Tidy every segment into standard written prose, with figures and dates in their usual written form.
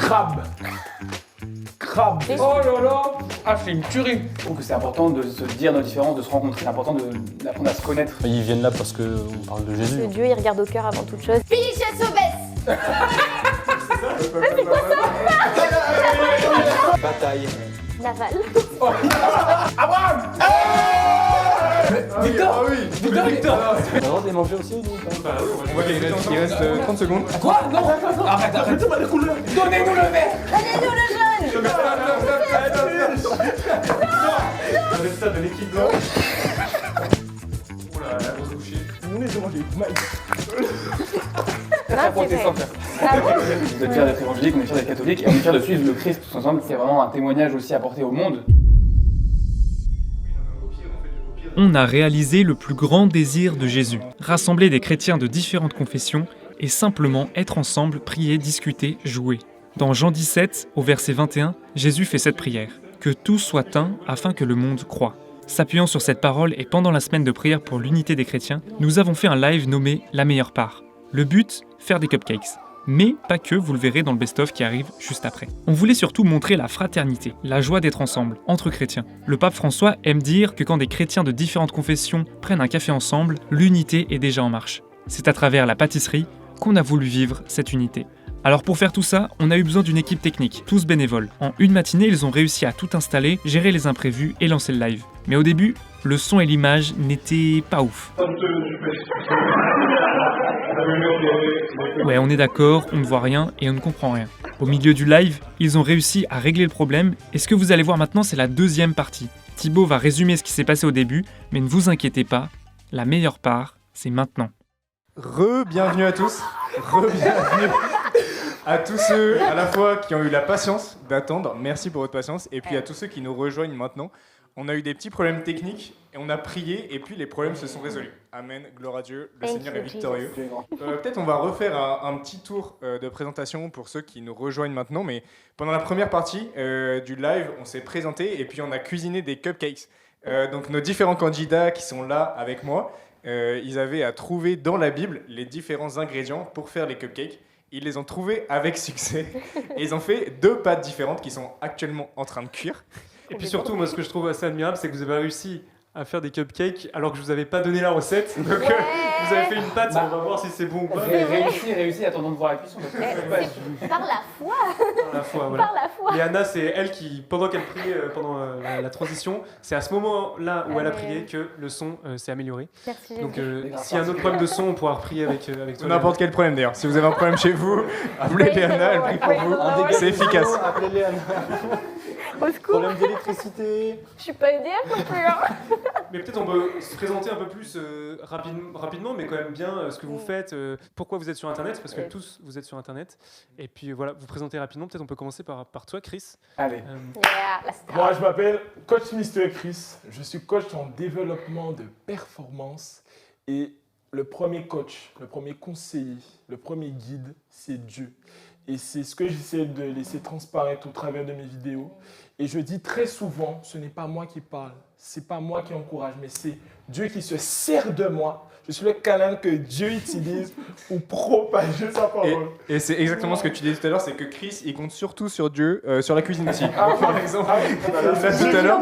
Crabe. Crabe. Oh là là. Ah, c'est une tuerie. Je trouve que c'est important de se dire nos différences, de se rencontrer, c'est important d'apprendre à se connaître. Ils viennent là parce qu'on parle de Jésus. Que Dieu, il regarde au cœur avant toute chose. Felicia Sobès. Bataille. Naval. Abraham. Victor. Ah oui. Victor. On a le droit de les manger aussi ou pas? On voit qu'il reste 30 secondes. Quoi? Non. Arrête. Arrêtez-moi les couleurs. Donnez-nous le verre. Donnez-nous le jaune. Le résultat de l'équipe blanche. Oh là là, grosse bouchée. Nous les mangé. Non, c'est vrai. Ah bon? On est fiers d'être évangéliques, on est fiers d'être catholiques et on est fiers de suivre le Christ tous ensemble. C'est vraiment un témoignage aussi apporté au monde. On a réalisé le plus grand désir de Jésus, rassembler des chrétiens de différentes confessions et simplement être ensemble, prier, discuter, jouer. Dans Jean 17, au verset 21, Jésus fait cette prière « Que tout soit un afin que le monde croie ». S'appuyant sur cette parole et pendant la semaine de prière pour l'unité des chrétiens, nous avons fait un live nommé « La meilleure part ». Le but, faire des cupcakes. Mais pas que, vous le verrez dans le best-of qui arrive juste après. On voulait surtout montrer la fraternité, la joie d'être ensemble, entre chrétiens. Le pape François aime dire que quand des chrétiens de différentes confessions prennent un café ensemble, l'unité est déjà en marche. C'est à travers la pâtisserie qu'on a voulu vivre cette unité. Alors pour faire tout ça, on a eu besoin d'une équipe technique, tous bénévoles. En une matinée, ils ont réussi à tout installer, gérer les imprévus et lancer le live. Mais au début, le son et l'image n'étaient pas ouf. Ouais, on est d'accord, on ne voit rien et on ne comprend rien. Au milieu du live, ils ont réussi à régler le problème et ce que vous allez voir maintenant, c'est la deuxième partie. Thibaut va résumer ce qui s'est passé au début, mais ne vous inquiétez pas, la meilleure part, c'est maintenant. Bienvenue à tous. Bienvenue à tous ceux à la fois qui ont eu la patience d'attendre. Merci pour votre patience. Et puis à tous ceux qui nous rejoignent maintenant. On a eu des petits problèmes techniques et on a prié et puis les problèmes se sont résolus. Amen, gloire à Dieu, le Seigneur est victorieux. Peut-être on va refaire un petit tour de présentation pour ceux qui nous rejoignent maintenant, mais pendant la première partie du live, on s'est présenté et puis on a cuisiné des cupcakes. Donc nos différents candidats qui sont là avec moi, ils avaient à trouver dans la Bible les différents ingrédients pour faire les cupcakes. Ils les ont trouvés avec succès et ils ont fait 2 pâtes différentes qui sont actuellement en train de cuire. Et puis surtout, moi, ce que je trouve assez admirable, c'est que vous avez réussi à faire des cupcakes alors que je vous avais pas donné la recette. Donc vous avez fait une pâte, on va voir si c'est bon ou pas. Réussi, attendons de voir la cuisson. C'est par la foi. Par la foi, voilà. Par la foi. Et Anna, c'est elle qui, pendant qu'elle priait, pendant la transition, c'est à ce moment-là où elle a prié que le son s'est amélioré. Merci Jésus. Donc s'il y a un autre problème de son, on pourra reprier avec toi. N'importe quel problème d'ailleurs. Si vous avez un problème chez vous, appelez Léana, elle prie pour vous. C'est efficace. Appelez Léana. Au secours. Problème d'électricité. Je suis pas EDF non plus. Hein. Mais peut-être on peut se présenter un peu plus rapidement, mais quand même bien ce que vous faites, pourquoi vous êtes sur Internet, parce que tous vous êtes sur Internet. Et puis voilà, vous présentez rapidement. Peut-être on peut commencer par toi, Chris. Allez. Yeah, la star. Moi, je m'appelle Coach Mister Chris. Je suis coach en développement de performance. Et le premier coach, le premier conseiller, le premier guide, c'est Dieu. Et c'est ce que j'essaie de laisser transparaître au travers de mes vidéos. Et je dis très souvent, ce n'est pas moi qui parle, c'est pas moi qui encourage, mais c'est Dieu qui se sert de moi. Je suis le canal que Dieu utilise pour propager sa parole. Et c'est exactement ce que tu disais tout à l'heure, c'est que Chris, il compte surtout sur Dieu, sur la cuisine aussi. Par exemple, là, tout à l'heure,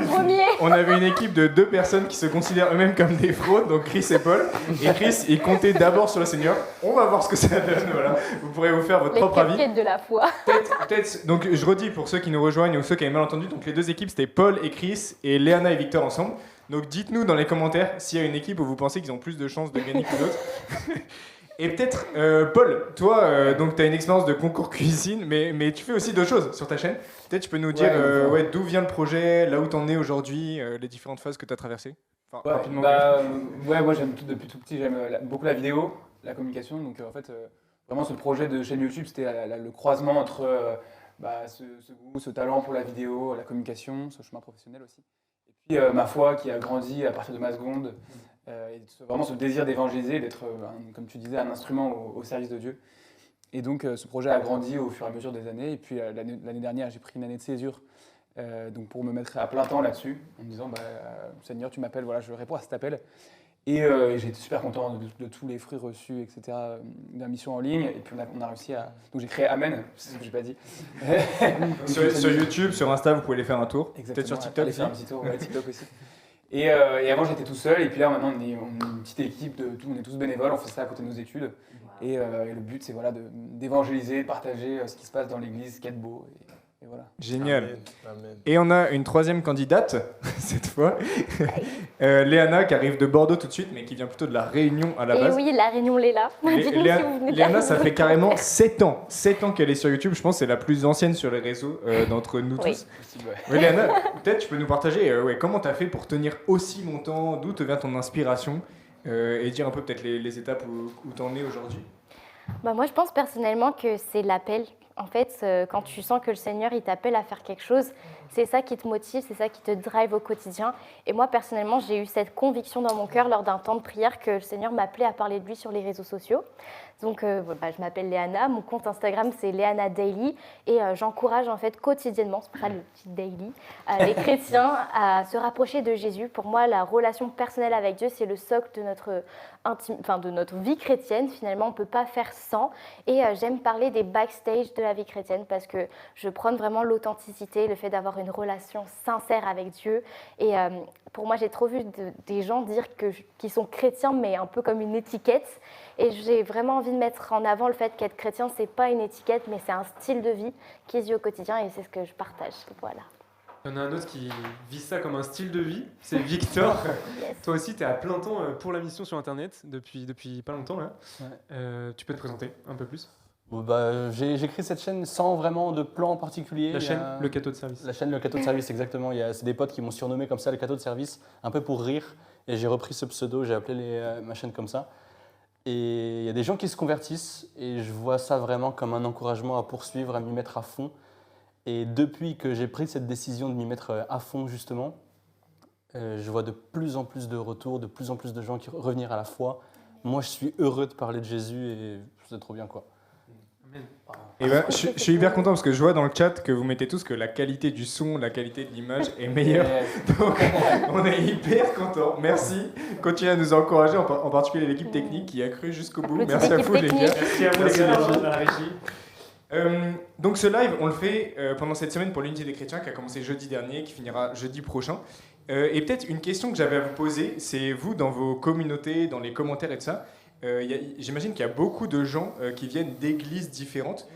on avait une équipe de 2 personnes qui se considèrent eux-mêmes comme des fraudes, donc Chris et Paul. Et Chris, il comptait d'abord sur le Seigneur. On va voir ce que ça donne, voilà. Vous pourrez vous faire votre propre avis. Les cupcakes de la foi. Peut-être, donc je redis pour ceux qui nous rejoignent ou ceux qui avaient mal entendu, donc les 2 équipes c'était Paul et Chris et Léana et Victor ensemble. Donc dites-nous dans les commentaires s'il y a une équipe où vous pensez qu'ils ont plus de chances de gagner que d'autres. Et peut-être, Paul, toi, donc tu as une expérience de concours cuisine, mais tu fais aussi d'autres choses sur ta chaîne. Peut-être tu peux nous dire d'où vient le projet, là où tu en es aujourd'hui, les différentes phases que tu as traversées. Enfin, rapidement. Moi j'aime depuis tout petit, j'aime beaucoup la vidéo, la communication. Donc en fait, vraiment ce projet de chaîne YouTube, c'était le croisement entre ce goût, ce talent pour la vidéo, la communication, ce chemin professionnel aussi. Et puis ma foi qui a grandi à partir de ma seconde, et vraiment ce désir d'évangéliser, d'être, comme tu disais, un instrument au service de Dieu. Et donc ce projet a grandi au fur et à mesure des années. Et puis l'année dernière, j'ai pris une année de césure donc pour me mettre à plein temps là-dessus, en me disant Seigneur, tu m'appelles, voilà, je réponds à cet appel. Et j'ai été super content de tous les fruits reçus, etc., de la mission en ligne. Et puis on a réussi à... Donc j'ai créé Amen, c'est ce que j'ai pas dit. Sur YouTube, sur Insta, vous pouvez aller faire un tour. Peut-être sur TikTok aller aussi. faire un petit tour, ouais, TikTok aussi. Et avant j'étais tout seul, et puis là maintenant on est une petite équipe, on est tous bénévoles, on fait ça à côté de nos études. Et le but c'est voilà, d'évangéliser, de partager ce qui se passe dans l'église, ce qu'il y a de beau. Et voilà. Génial. Amen. Et on a une troisième candidate, cette fois, Léana, qui arrive de Bordeaux tout de suite, mais qui vient plutôt de la Réunion à la Et base. oui, la Réunion Léla. Dites-nous si vous venez de la Léana, ça Réunion. fait carrément 7 ans. 7 ans qu'elle est sur YouTube. Je pense que c'est la plus ancienne sur les réseaux d'entre nous Oui. tous. Possible, ouais. Oui, Léana, peut-être tu peux nous partager comment tu as fait pour tenir aussi longtemps, d'où te vient ton inspiration, et dire un peu peut-être les étapes où tu en es aujourd'hui. Bah, moi, je pense personnellement que c'est l'appel. En fait, quand tu sens que le Seigneur, il t'appelle à faire quelque chose, c'est ça qui te motive, c'est ça qui te drive au quotidien. Et moi, personnellement, j'ai eu cette conviction dans mon cœur lors d'un temps de prière que le Seigneur m'appelait à parler de lui sur les réseaux sociaux. Donc, je m'appelle Léana, mon compte Instagram, c'est Léana Daily. Et j'encourage, en fait, quotidiennement, c'est pour ça le petit daily, les chrétiens à se rapprocher de Jésus. Pour moi, la relation personnelle avec Dieu, c'est le socle de de notre vie chrétienne. Finalement, on ne peut pas faire sans. Et j'aime parler des backstage de la vie chrétienne parce que je prône vraiment l'authenticité, le fait d'avoir une relation sincère avec Dieu. Et pour moi, j'ai trop vu des gens dire qu'ils sont chrétiens, mais un peu comme une étiquette. Et j'ai vraiment envie de mettre en avant le fait qu'être chrétien, c'est pas une étiquette, mais c'est un style de vie qui se vit au quotidien et c'est ce que je partage. Voilà. Il y en a un autre qui vit ça comme un style de vie, c'est Victor. Yes. Toi aussi, tu es à plein temps pour la mission sur Internet depuis pas longtemps. Là. Ouais. Tu peux te présenter un peu plus? J'ai créé cette chaîne sans vraiment de plan particulier. La Il y chaîne, a- le cateau de service. La chaîne Le Cateau de Service, exactement. C'est des potes qui m'ont surnommé comme ça, Le Cateau de Service, un peu pour rire. Et j'ai repris ce pseudo, j'ai appelé ma chaîne comme ça. Et il y a des gens qui se convertissent et je vois ça vraiment comme un encouragement à poursuivre, à m'y mettre à fond. Et depuis que j'ai pris cette décision de m'y mettre à fond, justement, je vois de plus en plus de retours, de plus en plus de gens qui revenir à la foi. Moi, je suis heureux de parler de Jésus et c'est trop bien, quoi. Et ben, je suis hyper content parce que je vois dans le chat que vous mettez tous que la qualité du son, la qualité de l'image est meilleure. Donc, on est hyper content. Merci. Continuez à nous encourager, en particulier l'équipe technique qui a cru jusqu'au bout. Petite Merci à équipe vous, les gars. technique. Merci à vous, Merci, les gars, les filles. dans la régie. Donc ce live, on le fait pendant cette semaine pour l'unité des chrétiens qui a commencé jeudi dernier, qui finira jeudi prochain. Et peut-être une question que j'avais à vous poser, c'est vous, dans vos communautés, dans les commentaires et tout ça, j'imagine qu'il y a beaucoup de gens qui viennent d'églises différentes.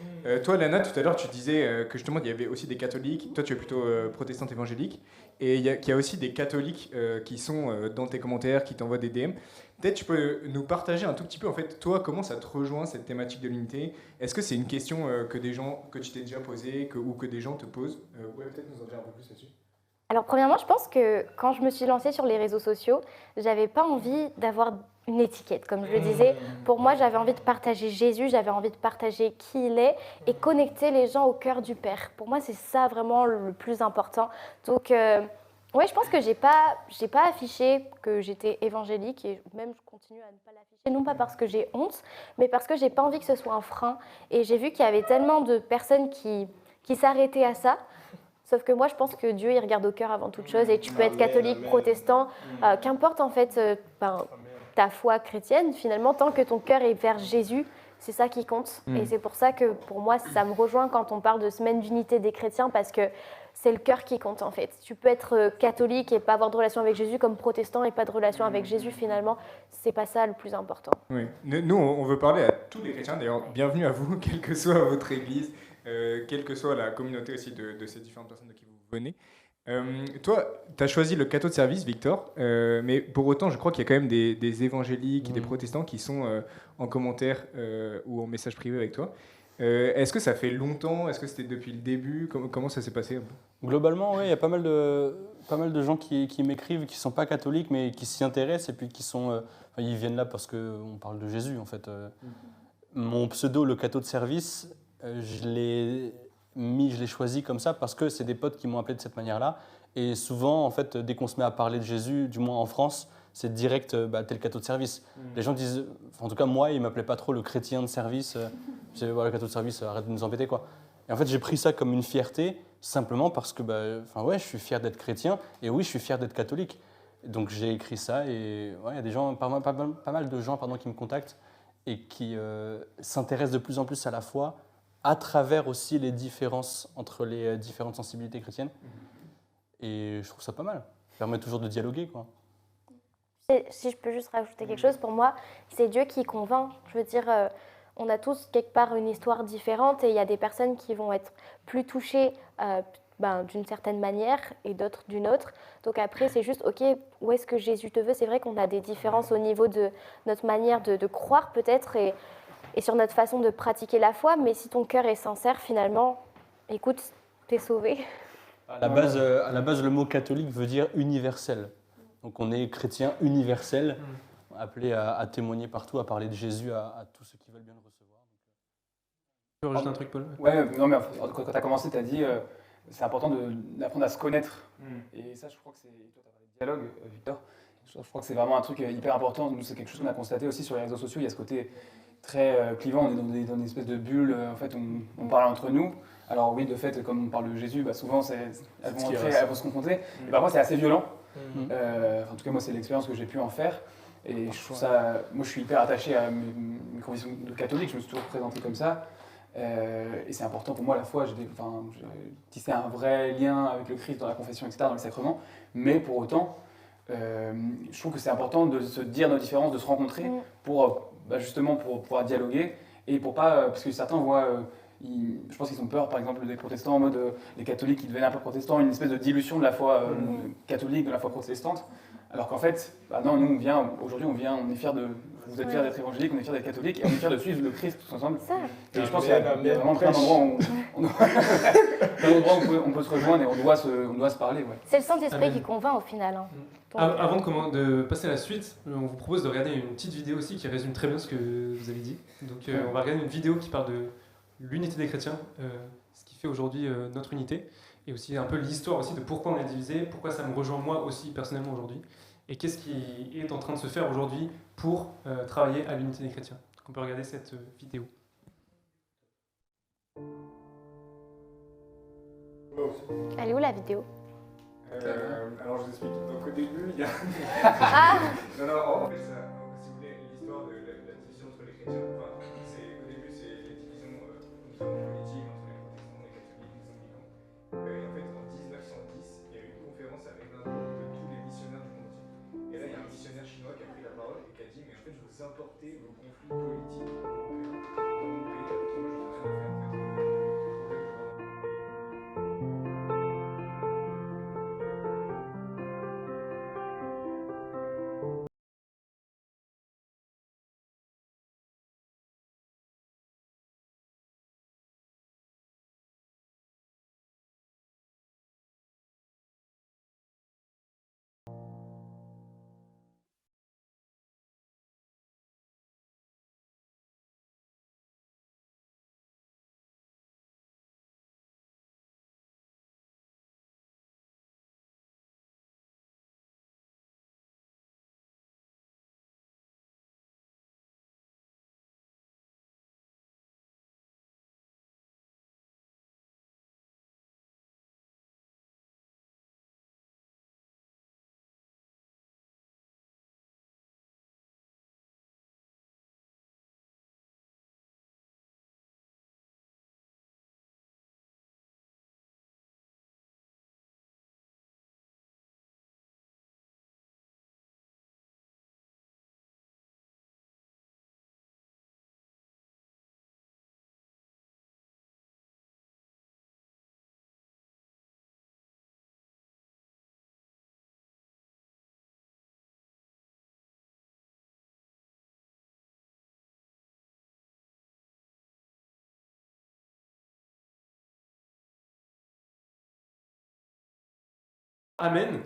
Toi, Lana, tout à l'heure, tu disais que justement, il y avait aussi des catholiques. Toi, tu es plutôt protestante évangélique. Et qu'il y a aussi des catholiques qui sont dans tes commentaires, qui t'envoient des DM. Peut-être tu peux nous partager un tout petit peu, en fait, toi, comment ça te rejoint, cette thématique de l'unité? Est-ce que c'est une question que tu t'es déjà posée ou que des gens te posent? Ouais, peut-être nous en dire un peu plus là-dessus. Alors premièrement, je pense que quand je me suis lancée sur les réseaux sociaux, j'avais pas envie d'avoir une étiquette. Comme je le disais, pour moi, j'avais envie de partager Jésus, j'avais envie de partager qui il est et connecter les gens au cœur du Père. Pour moi, c'est ça vraiment le plus important. Donc, ouais, je pense que j'ai pas affiché que j'étais évangélique et même je continue à ne pas l'afficher, non pas parce que j'ai honte, mais parce que j'ai pas envie que ce soit un frein. Et j'ai vu qu'il y avait tellement de personnes qui s'arrêtaient à ça. Sauf que moi, je pense que Dieu, il regarde au cœur avant toute chose. Et tu peux être catholique, protestant, qu'importe en fait ta foi chrétienne, finalement, tant que ton cœur est vers Jésus, c'est ça qui compte. Et c'est pour ça que pour moi, ça me rejoint quand on parle de semaine d'unité des chrétiens, parce que c'est le cœur qui compte en fait. Tu peux être catholique et pas avoir de relation avec Jésus, comme protestant et pas de relation avec Jésus, finalement, c'est pas ça le plus important. Oui. Nous, on veut parler à tous les chrétiens. D'ailleurs, bienvenue à vous, quelle que soit votre église, quelle que soit la communauté aussi de ces différentes personnes de qui vous venez. Toi, tu as choisi le cateau de service, Victor, mais pour autant, je crois qu'il y a quand même des évangéliques, des protestants qui sont en commentaire ou en message privé avec toi. Est-ce que ça fait longtemps? Est-ce que c'était depuis le début? Comment ça s'est passé? Globalement, oui, il y a pas mal de gens qui m'écrivent, qui ne sont pas catholiques, mais qui s'y intéressent et puis qui sont... ils viennent là parce qu'on parle de Jésus, en fait. Mon pseudo, le cateau de service, je l'ai choisi comme ça parce que c'est des potes qui m'ont appelé de cette manière-là. Et souvent, en fait, dès qu'on se met à parler de Jésus, du moins en France, c'est direct, t'es le cateau de service. Les gens disent, en tout cas moi, ils m'appelaient pas trop le chrétien de service. Le cateau de service, arrête de nous embêter, quoi. Et en fait, j'ai pris ça comme une fierté, simplement parce que, je suis fier d'être chrétien, et oui, je suis fier d'être catholique. Donc j'ai écrit ça et ouais, il y a des gens, pas mal de gens qui me contactent et qui s'intéressent de plus en plus à la foi à travers aussi les différences entre les différentes sensibilités chrétiennes. Et je trouve ça pas mal. Ça permet toujours de dialoguer, quoi. Si je peux juste rajouter quelque chose, pour moi, c'est Dieu qui convainc. Je veux dire, on a tous quelque part une histoire différente et il y a des personnes qui vont être plus touchées d'une certaine manière et d'autres d'une autre. Donc après, c'est juste, ok, où est-ce que Jésus te veut? C'est vrai qu'on a des différences au niveau de notre manière de croire peut-être et sur notre façon de pratiquer la foi, mais si ton cœur est sincère, finalement, écoute, t'es sauvé. À la base, le mot catholique veut dire universel. Donc on est chrétien universel, appelé à témoigner partout, à parler de Jésus à tous ceux qui veulent bien le recevoir. Tu peux rajouter un truc, Paul? Ouais, non, mais quand tu as commencé, tu as dit c'est important d'apprendre à se connaître. Et ça, je crois que c'est. Toi, tu as parlé de dialogue, Victor. Je crois que c'est vraiment un truc hyper important. Nous, c'est quelque chose qu'on a constaté aussi sur les réseaux sociaux. Il y a ce côté très clivant. On est dans des espèces de bulles. En fait, on parle entre nous. Alors, oui, de fait, comme on parle de Jésus, souvent, elles vont se confronter. Et parfois, c'est assez violent. En tout cas, moi, c'est l'expérience que j'ai pu en faire. Et je trouve ça. Moi, je suis hyper attaché à mes convictions de catholique. Je me suis toujours présenté comme ça. Et c'est important pour moi, la foi. J'ai tissé un vrai lien avec le Christ dans la confession, etc., dans les sacrements. Mais pour autant, je trouve que c'est important de se dire nos différences, de se rencontrer pour justement pour pouvoir dialoguer et pour pas. Parce que certains voient. Je pense qu'ils ont peur, par exemple, des protestants en mode les catholiques qui deviennent un peu protestants, une espèce de dilution de la foi catholique, de la foi protestante. Alors qu'en fait, non, nous, aujourd'hui, on est fiers vous êtes fiers d'être évangéliques, on est fiers d'être catholiques et on est fiers de suivre le Christ tous ensemble. Et je pense qu'il y a vraiment plein d'endroits où on peut se rejoindre et on doit se parler. Ouais. C'est le Saint-Esprit qui convainc au final. Hein. Avant de passer à la suite, on vous propose de regarder une petite vidéo aussi qui résume très bien ce que vous avez dit. Donc on va regarder une vidéo qui parle de l'unité des chrétiens, ce qui fait aujourd'hui notre unité, et aussi un peu l'histoire aussi de pourquoi on est divisé, pourquoi ça me rejoint moi aussi personnellement aujourd'hui, et qu'est-ce qui est en train de se faire aujourd'hui pour travailler à l'unité des chrétiens. Donc on peut regarder cette vidéo. Elle est où la vidéo? Alors je vous explique. Donc au début, il y a. Non, en fait, si vous voulez, l'histoire de la division entre les chrétiens, au début, c'est les divisions notamment politiques entre les protestants, les catholiques, les anglicans. Et en fait, en 1910, il y a eu une conférence avec l'un de tous les missionnaires du monde entier. Et là, il y a un missionnaire chinois qui a pris la parole et qui a dit mais en fait, vous importez vos conflits politiques européens dans mon pays avec qui moi je n'ai rien à faire en fait. Amen,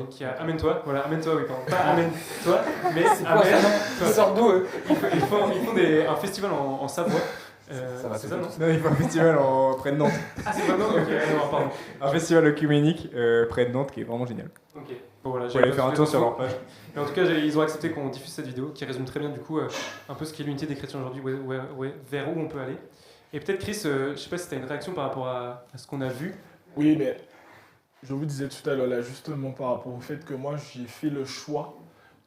qui a Amène-toi, voilà, Amène-toi, oui, pardon, pas Amène-toi, mais Amen. Ils sortent d'où eux? Ils font un festival en Savoie. C'est ça, non? Non, il faut un festival près de Nantes. Ah, c'est pas Nantes? Ok, non, pardon. Un festival œcuménique près de Nantes qui est vraiment génial. Ok, bon voilà. Vous allez faire un tour sur leur page. Et en tout cas, ils ont accepté qu'on diffuse cette vidéo qui résume très bien du coup un peu ce qu'est l'unité des chrétiens aujourd'hui, vers où on peut aller. Et peut-être Chris, je sais pas si tu as une réaction par rapport à ce qu'on a vu. Oui, mais Je vous disais tout à l'heure, là, justement, par rapport au fait que moi, j'ai fait le choix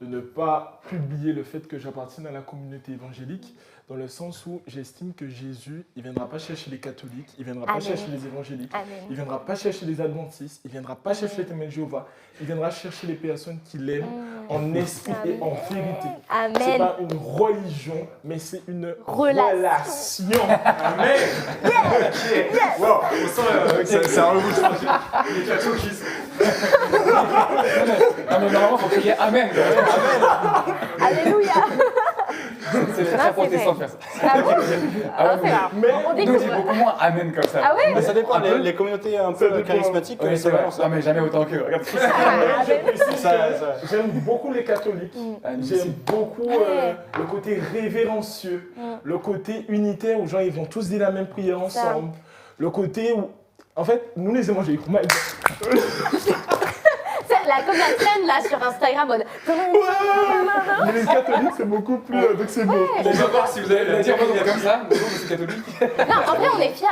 de ne pas publier le fait que j'appartienne à la communauté évangélique, dans le sens où j'estime que Jésus, il ne viendra pas chercher les catholiques, il ne viendra pas Amen. chercher les évangéliques, Amen. il ne viendra pas chercher les adventistes, il ne viendra pas chercher les témoins de Jéhovah, il viendra chercher les personnes qu'il aime en esprit et en vérité. C'est Amen. pas une religion, mais c'est une Relation. relation. Amen. Wow, on sent ça rebouche. Les cathos qui Non, mais normalement, il faut crier Amen. Alléluia. C'est Non, très c'est protestant de vrai. faire ça. Ah bon Ah Non, ouais, c'est rare. mais- On Nous, on dit découvre. beaucoup moins Amen comme ça. Ah ouais Mais ça dépend, Un peu. les communautés un Ça peu dépend. charismatiques, Oui, c'est c'est vrai. vraiment ça. Non, mais jamais autant que. Regarde. Ah, Amen. Je précise Ça- que ça- j'aime beaucoup les catholiques. Ah, nous J'aime aussi. beaucoup Ouais. le côté révérencieux, Mm. le côté unitaire où genre ils vont tous dire la même prière ensemble, le côté où, en fait, nous les évangéliques, oh my God. Comme la scène là sur Instagram, mode. Mais les catholiques c'est beaucoup plus, donc c'est beau. On va voir si vous avez Il a la dit diamant comme ça, mais bon, je suis catholique. Non, en vrai,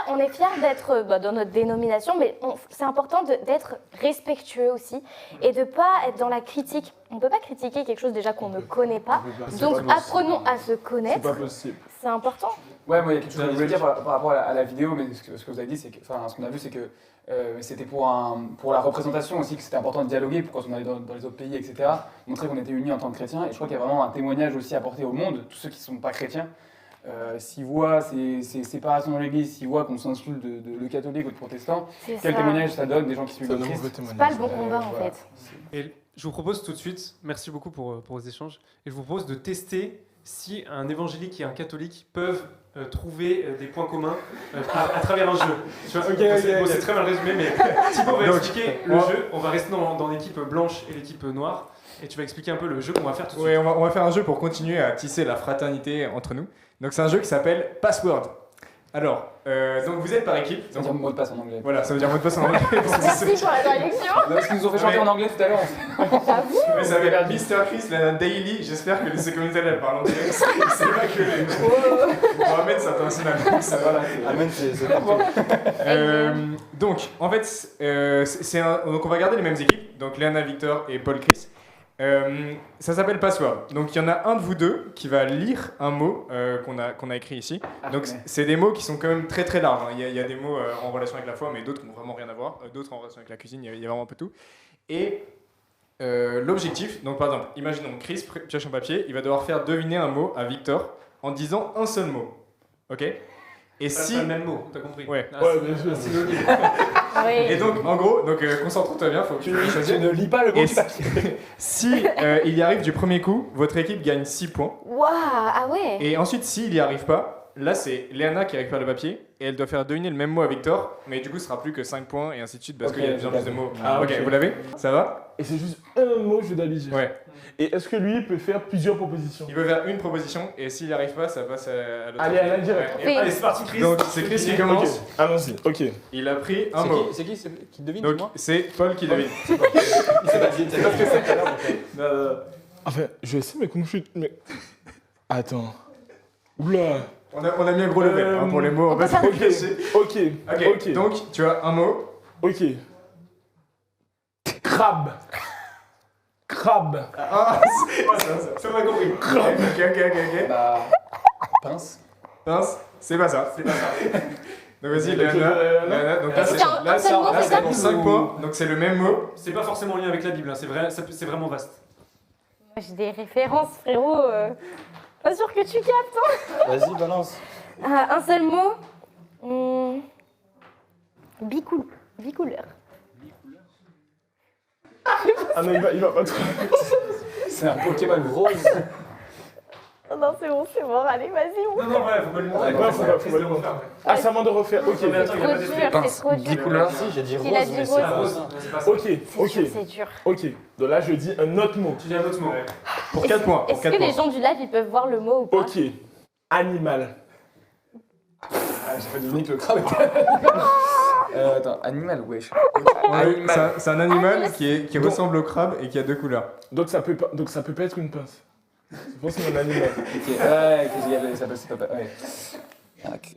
on est fiers d'être dans notre dénomination, mais c'est important d'être respectueux aussi et de pas être dans la critique. On ne peut pas critiquer quelque chose déjà qu'on ne connaît pas. C'est Donc pas possible. apprenons à se C'est connaître. pas possible. C'est important. Ouais, moi, il y a quelque chose que je voulais dire par rapport à la vidéo, mais ce que vous avez dit, c'est que, enfin, ce qu'on a vu, c'est que c'était pour la représentation aussi, que c'était important de dialoguer pour quand on allait dans les autres pays, etc. Montrer qu'on était unis en tant que chrétiens. Et je crois qu'il y a vraiment un témoignage aussi à apporter au monde, tous ceux qui ne sont pas chrétiens. S'ils voient ces séparations dans l'église, s'ils voient qu'on s'insulte de catholiques ou de protestants, C'est quel ça. témoignage ça donne des gens qui suivent C'est le un Christ. mauvais C'est témoignage. pas le bon combat en voilà. fait. Et je vous propose tout de suite, merci beaucoup pour vos échanges, et je vous propose de tester si un évangélique et un catholique peuvent trouver des points communs à travers un jeu. Tu vois, c'est très mal résumé, mais Thibaut va Donc, expliquer le jeu. On va rester dans l'équipe blanche et l'équipe noire, et tu vas expliquer un peu le jeu qu'on va faire tout de suite. Oui, on va faire un jeu pour continuer à tisser la fraternité entre nous. Donc c'est un jeu qui s'appelle Password. Alors, donc vous êtes par équipe. Ça veut dire mot de passe en anglais. Voilà, ça veut dire mot de passe en anglais. Merci pour la traduction. Parce qu'ils nous ont fait chanter en anglais tout à l'heure. J'avoue. Mais ça s'appelle Mr. Chris, la Daily. J'espère que ces communautés elles parlent anglais. C'est pas que les. On va mettre ça international. Ça va là. Amen, c'est partout. Donc, en fait, donc on va garder les mêmes équipes. Donc Léana, Victor et Paul Chris. Ça s'appelle Password. Donc il y en a un de vous deux qui va lire un mot qu'on a écrit ici. Donc c'est des mots qui sont quand même très très larges. Hein. Il y a des mots en relation avec la foi, mais d'autres qui n'ont vraiment rien à voir. D'autres en relation avec la cuisine, il y a vraiment un peu tout. Et l'objectif, donc par exemple, imaginons Chris pioche un papier, il va devoir faire deviner un mot à Victor en disant un seul mot. Ok ? Et C'est si... pas le même mot, t'as compris. Ouais. Ah, Ouais, c'est- bien sûr. c'est synonyme. Oui. Et donc en gros, concentre-toi bien, faut que tu choisisses. ne lis pas le mot Et du papier. si il y arrive du premier coup, votre équipe gagne 6 points. Waouh, ah ouais. Et ensuite, s'il n'y arrive pas, là c'est Léana qui récupère le papier et elle doit faire deviner le même mot à Victor, mais du coup ce sera plus que 5 points et ainsi de suite parce Ok, qu'il y a plusieurs j'ai plus de mots. Ah, ok, ok. vous l'avez ? Ça va ? Et c'est juste un mot, je dois lui dire. Ouais. Et est-ce que lui peut faire plusieurs propositions? Il veut faire une proposition et s'il n'y arrive pas, ça passe à l'autre. Allez, Alain, direct. Ouais. Oui. Allez, c'est parti, Chris. Donc c'est Chris qui Ok, commence. allons-y, ok. Il a pris un mot. C'est qui devine, Donc dis-moi. c'est Paul qui devine. Il sait pas ce que c'est tout à l'heure. Enfin, je sais, mais comment je suis. Mais... Attends. Oula. On a mis un gros level hein, pour les mots. on peut pas faire- se cacher. Ok, Ok, donc tu as un mot. ok. Crabe. Crabe. Ah, c'est pas ça. Ça m'a compris. Ok. Bah, pince. Pince, c'est pas ça. C'est pas ça. Donc vas-y, Ok, Léana. Donc là, C'est c'est un là, seul mot, là, c'est c'est ça pour 5 points. Donc c'est le même mot. C'est pas forcément en lien avec la Bible, hein. C'est vraiment vaste. Moi, j'ai des références, frérot. Pas sûr que tu captes. Vas-y, balance. Un seul mot. Bicouleur. Ah non, il va pas trop. C'est un Pokémon rose. Oh non, c'est bon, allez, vas-y. Non, non, ouais, faut pas le montrer. Ouais, faut pas le montrer. Ah, c'est à moi de refaire. Ok, Non, mais attends, il y a Trop pas dur, d'esprit. c'est trop dur. Bicouleur. Si, j'ai dit rose, Il a dit mais rose. c'est Ah, pas rose, ça. non, c'est pas ça. ok, ok, C'est dur. ok. Donc là, je dis un autre mot. Tu dis un autre mot. Pour 4 points. Pour Est-ce 4 que les points. gens du live, ils peuvent voir le mot ou pas? Ok. Animal. Ah, j'ai fait deviner que le crabe était attends, animal, wesh. Ouais, c'est un animal Ah, qui ressemble au crabe et qui a 2 couleurs. Donc ça peut pas être une pince. C'est forcément un animal. Ok, ouais, qu'est-ce qu'il s'appelle, c'est pas. Ouais.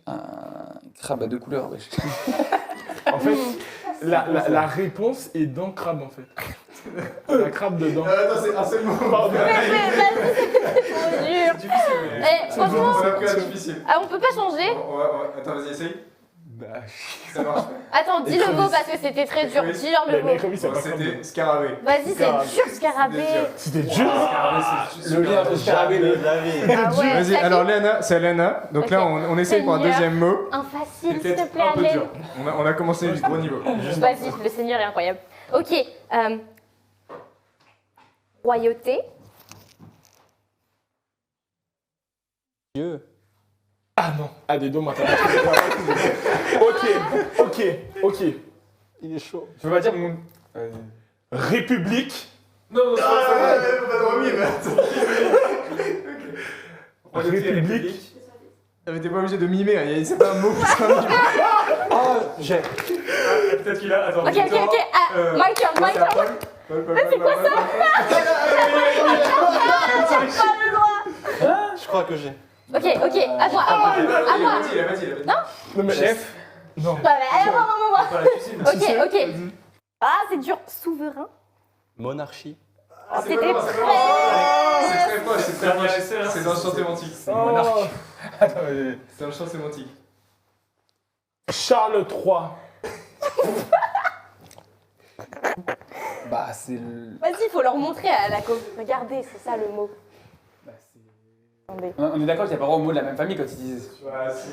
Un crabe à 2 couleurs, wesh. En fait, La réponse est dans crabe en fait. La crabe dedans. Attends, c'est un seul mot. Pardon. C'est trop dur. Eh, franchement, On a pris la difficile. on peut pas changer. Attends, vas-y, essaye. Bah, Ça marche. Attends, dis le mot parce que c'était très dur. Oui. Dis-leur le Mais mot. Rémi, c'est Bon, pas c'était crabe. scarabée. Vas-y, c'est Scarabée. dur, scarabée. C'était dur. Le lien entre scarabée et Ah ouais, Vas-y, t'as alors dit Léana, c'est Léana. Donc Ok. là, on essaye pour un Seigneur. deuxième mot. un facile, s'il Peut-être te plaît, un peu allez. dur. On a commencé du gros niveau. Vas-y, le Seigneur est incroyable. Ok. Royauté. Dieu. Ah non. Ah, des deux, moi, t'as pas trouvé. Ok. Il est chaud. Je peux pas dire mon. République. Non, non, République. Mais t'es pas obligé de mimer, hein. C'est pas un mot. c'est un mot. Oh, j'ai. peut-être qu'il a. Attends, Ok. My turn. C'est quoi ça? Je crois que j'ai. Ok, à moi. Vas-y. Non, mais Chef. Non. Bah, allez, moi. Pas la cuisine. Ok. Ah, c'est dur. Souverain. Monarchie. C'était C'est très... très proche, c'est très Dernier proche. essai, là. C'est dans le champ sémantique. Oh. C'est dans le champ sémantique. Charles III. Bah, c'est le. Vas-y, il faut leur montrer à la co. Regardez, c'est ça le mot. Bah, c'est. Attendez. On est d'accord qu'il n'y a pas vraiment mot de la même famille quand ils disent.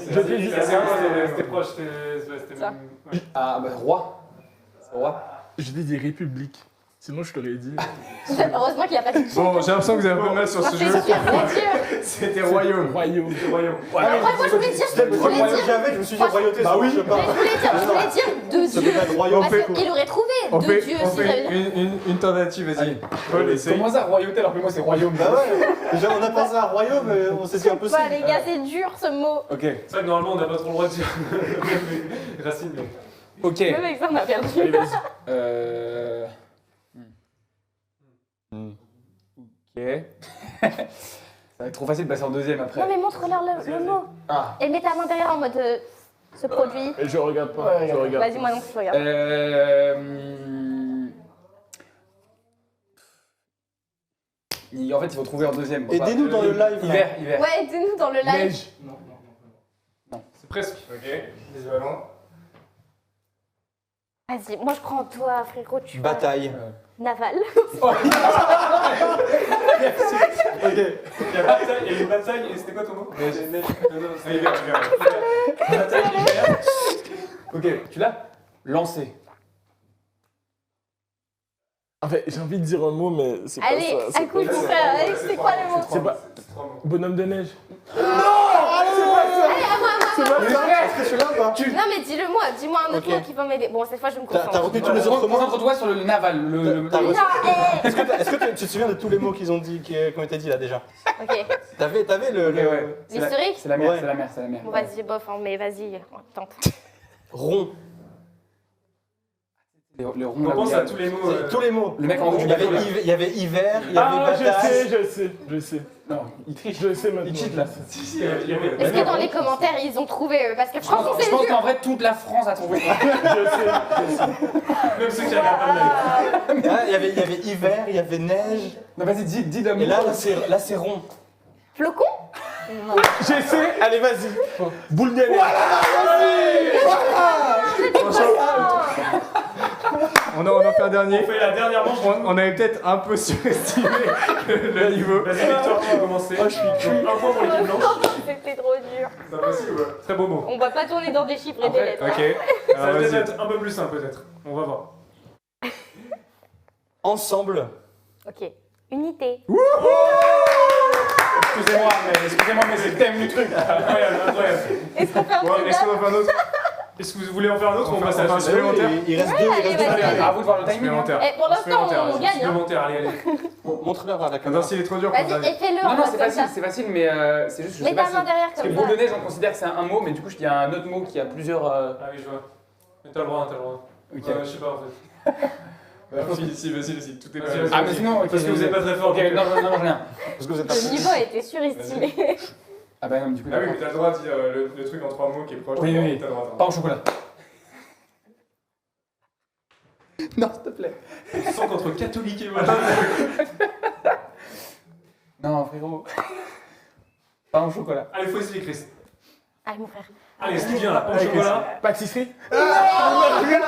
Je t'ai dit, C'était proche, c'était Ça. même. Ouais. Ah, bah, roi. C'est roi. Je t'ai dit République. Sinon, je t'aurais dit. Heureusement qu'il n'y a pas de Bon, j'ai l'impression que vous avez un peu mal sur ce C'est jeu. sûr, c'est dur. C'était royaume. Royaume. Après, moi, je voulais dire, J'avais, je me suis dit royauté, Bah ça oui. marche pas. je voulais dire deux Ça dieux. peut pas être royaume. Parce qu'il aurait trouvé On deux fait, dieux. on s'il fait avait- une tentative, vas-y. Paul, essaye. Comment ça, royauté alors que moi c'est royaume? Bah ouais, déjà on a pensé à un royaume, mais on s'est dit un peu Bah, les gars, c'est dur ce mot. Ok. C'est vrai que normalement, on n'a pas trop le droit de dire. Racine, mais. Ok. Même avec ça, on a perdu. Allez, vas-y. Ok. Ça va être trop facile de passer en deuxième après. Non, mais montre-leur le mot. Ah. Et mets ta main derrière en mode ce produit. Et je regarde pas. Je regarde. Vas-y, moi non plus, je regarde. En fait, il faut trouver en deuxième. Aidez-nous dans le live. là. Hiver. Ouais, aidez-nous dans le live. Neige. C'est presque. Ok. Les ballons. Vas-y, moi je crois en toi, frérot. Tu vas- Bataille. Naval. Il y a bataille, il y a une bataille, et c'était quoi ton mot? Hiver. Bataille, hiver. Ok, tu l'as? Lancer. En fait, j'ai envie de dire un mot, mais c'est pas Allez, ça. à C'est coup, pas mon ça. frère. Allez, c'est quoi le mot? C'est pas. Bonhomme de neige. Allez, à moi. C'est pas ça. Est-ce que celui-là ou pas Non, mais dis-le-moi. Dis-moi un autre Ok. mot qui va m'aider. Bon, cette fois, je me T'as concentre. retenu tous les autres mots Concentre-toi sur le naval. T'as Non, reçu- hé. Est-ce que tu te souviens de tous les mots qu'ils ont dit, qui ont été dit là déjà? Ok. T'avais le. Ok, ouais. C'est la- L'historique? C'est la mer, Ouais. c'est la mer, c'est la mer. Bon, vas-y, bof, hein, mais vas-y, tente. Rond. Le rond, On là où pense il y a- à tous les mots. Tous les mots. Le mec en haut du Il y avait bateau, là. il y avait hiver, il y Ah, avait bataille. je sais. Non, il triche. Je sais maintenant. Il cheat là. Est-ce que dans les commentaires, ils ont trouvé parce que Je franchement, pense, je c'est pense dur. qu'en vrai, toute la France a trouvé. Même ceux qui regardent pas le live. Ah, il y avait hiver, il y avait neige. Non, vas-y, dis d'un Et mot. là c'est rond. Flocon? J'essaie. Allez, vas-y. Boule de neige. On en fait un dernier. On fait la dernière manche. On avait peut-être un peu surestimé le niveau. Vas-y, Victor, tu peux commencer. Oh, je suis cuit. Un point pour l'équipe blanche. C'était trop dur. C'est facile, ouais. Très beau mot. On va pas tourner dans des chiffres et des Après, lettres. Ok. Ça Alors va peut-être vas-y. être un peu plus simple, peut-être. On va voir. Ensemble. Ok. Unité. Excusez-moi, mais c'est le thème du truc. Incroyable, incroyable. Est-ce qu'on fait un Bon, truc est-ce qu'on en fait un autre? Est-ce que vous voulez en faire un autre ou on On passe fait à la un suite supplémentaire. Il reste Ouais, deux, il allez, reste deux. vas-y. À vous de voir le timing. Supplémentaire. Eh, pour l'instant, Supplémentaire, on vas-y. gagne. Hein. Supplémentaire, allez, allez. Montre-leur à la Attends, caméra. s'il est trop dur pour le Vas-y, dernier. et fais-le Non, en non, mode c'est facile, mais c'est juste, je Mets sais ta pas si... main derrière Parce que comme boule de ça. neige, on considère que c'est un mot, mais du coup, il y a un autre mot qui a plusieurs... Ah oui, je vois. Mais t'as le droit, t'as le droit. Ok. Je sais pas, en fait. Vas-y, tout est Vas-y, bien. vas-y. Ah, mais sinon... ok, Parce que vous êtes pas très fort. Ok, donc, non, rien. Parce que vous êtes Le niveau a été surestimé. Ah bah non, du coup... Ah oui, mais t'as le droit de dire le truc en 3 mots qui est proche. Oui, oui. T'as le droit. Pas en chocolat. Non, s'il te plaît. Tu sens qu'entre catholique et moi. Non, frérot. Pas en chocolat. Allez, faut essayer, Chris. Allez, mon frère. Allez, ce qui vient là, pas au chocolat. Pâtisserie. Allez, à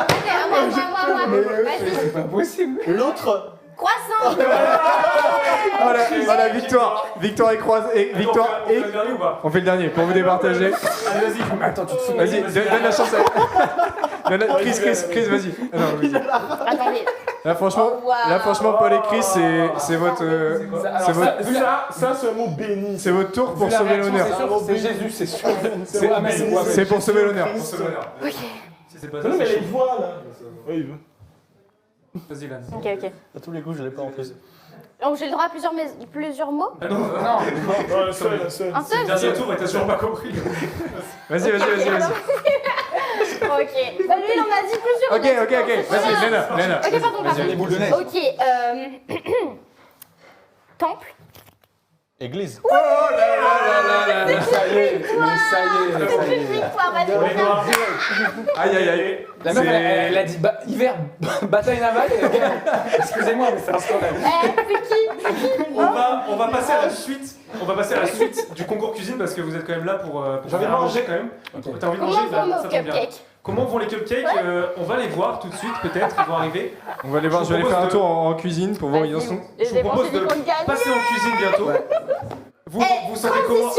moi. Vas-y. C'est pas possible. L'autre Croissant. Voilà, victoire. Victoire et croisée. Victoire On fait et. le dernier ou pas? On fait le dernier pour vous départager. Allez, vas-y. Attends, tu te souviens. Vas-y, donne la chance à. Chris, vas-y. Ah non, vas-y. Attendez. Là, franchement, Oh, wow. Paul et Chris, c'est votre. C'est votre. Ça, c'est un mot béni. C'est votre tour pour sauver l'honneur. C'est Jésus, c'est sûr. C'est pour sauver l'honneur. Pour sauver l'honneur. Ok. Si c'est pas Non, ça, mais c'est les chaud. voix là. Oui, il veut. Vas-y, Lan. Ok. À tous les coups, je l'ai pas en plus. Donc j'ai le droit à plusieurs mots. Ah non, Non. Un seul. Un c'est le seul. dernier tour et t'as sûrement pas compris. Vas-y. Ok. Bah lui, il en a dit plusieurs. Ok. Vas-y, Léna. Ok, pardon. Vas-y. boules de neige. Ok. Temple. Église. Ça y est. C'est une victoire. Vas-y, Pour les mon noirs. Aïe. La meuf, elle a dit hiver, bataille navale. Excusez-moi, mais c'est un scandale. c'est qui? On va passer à la suite. On va passer à la suite du concours cuisine parce que vous êtes quand même là pour faire à manger quand même. T'as envie de manger? Comment vont Bah, nos ça tombe bien. cupcakes? Comment vont les cupcakes? On va les voir tout de suite peut-être, ils vont arriver. On va aller voir, je vais aller faire un tour en cuisine pour voir où ils en sont. Je vous propose de passer en cuisine bientôt. Vous sentez comment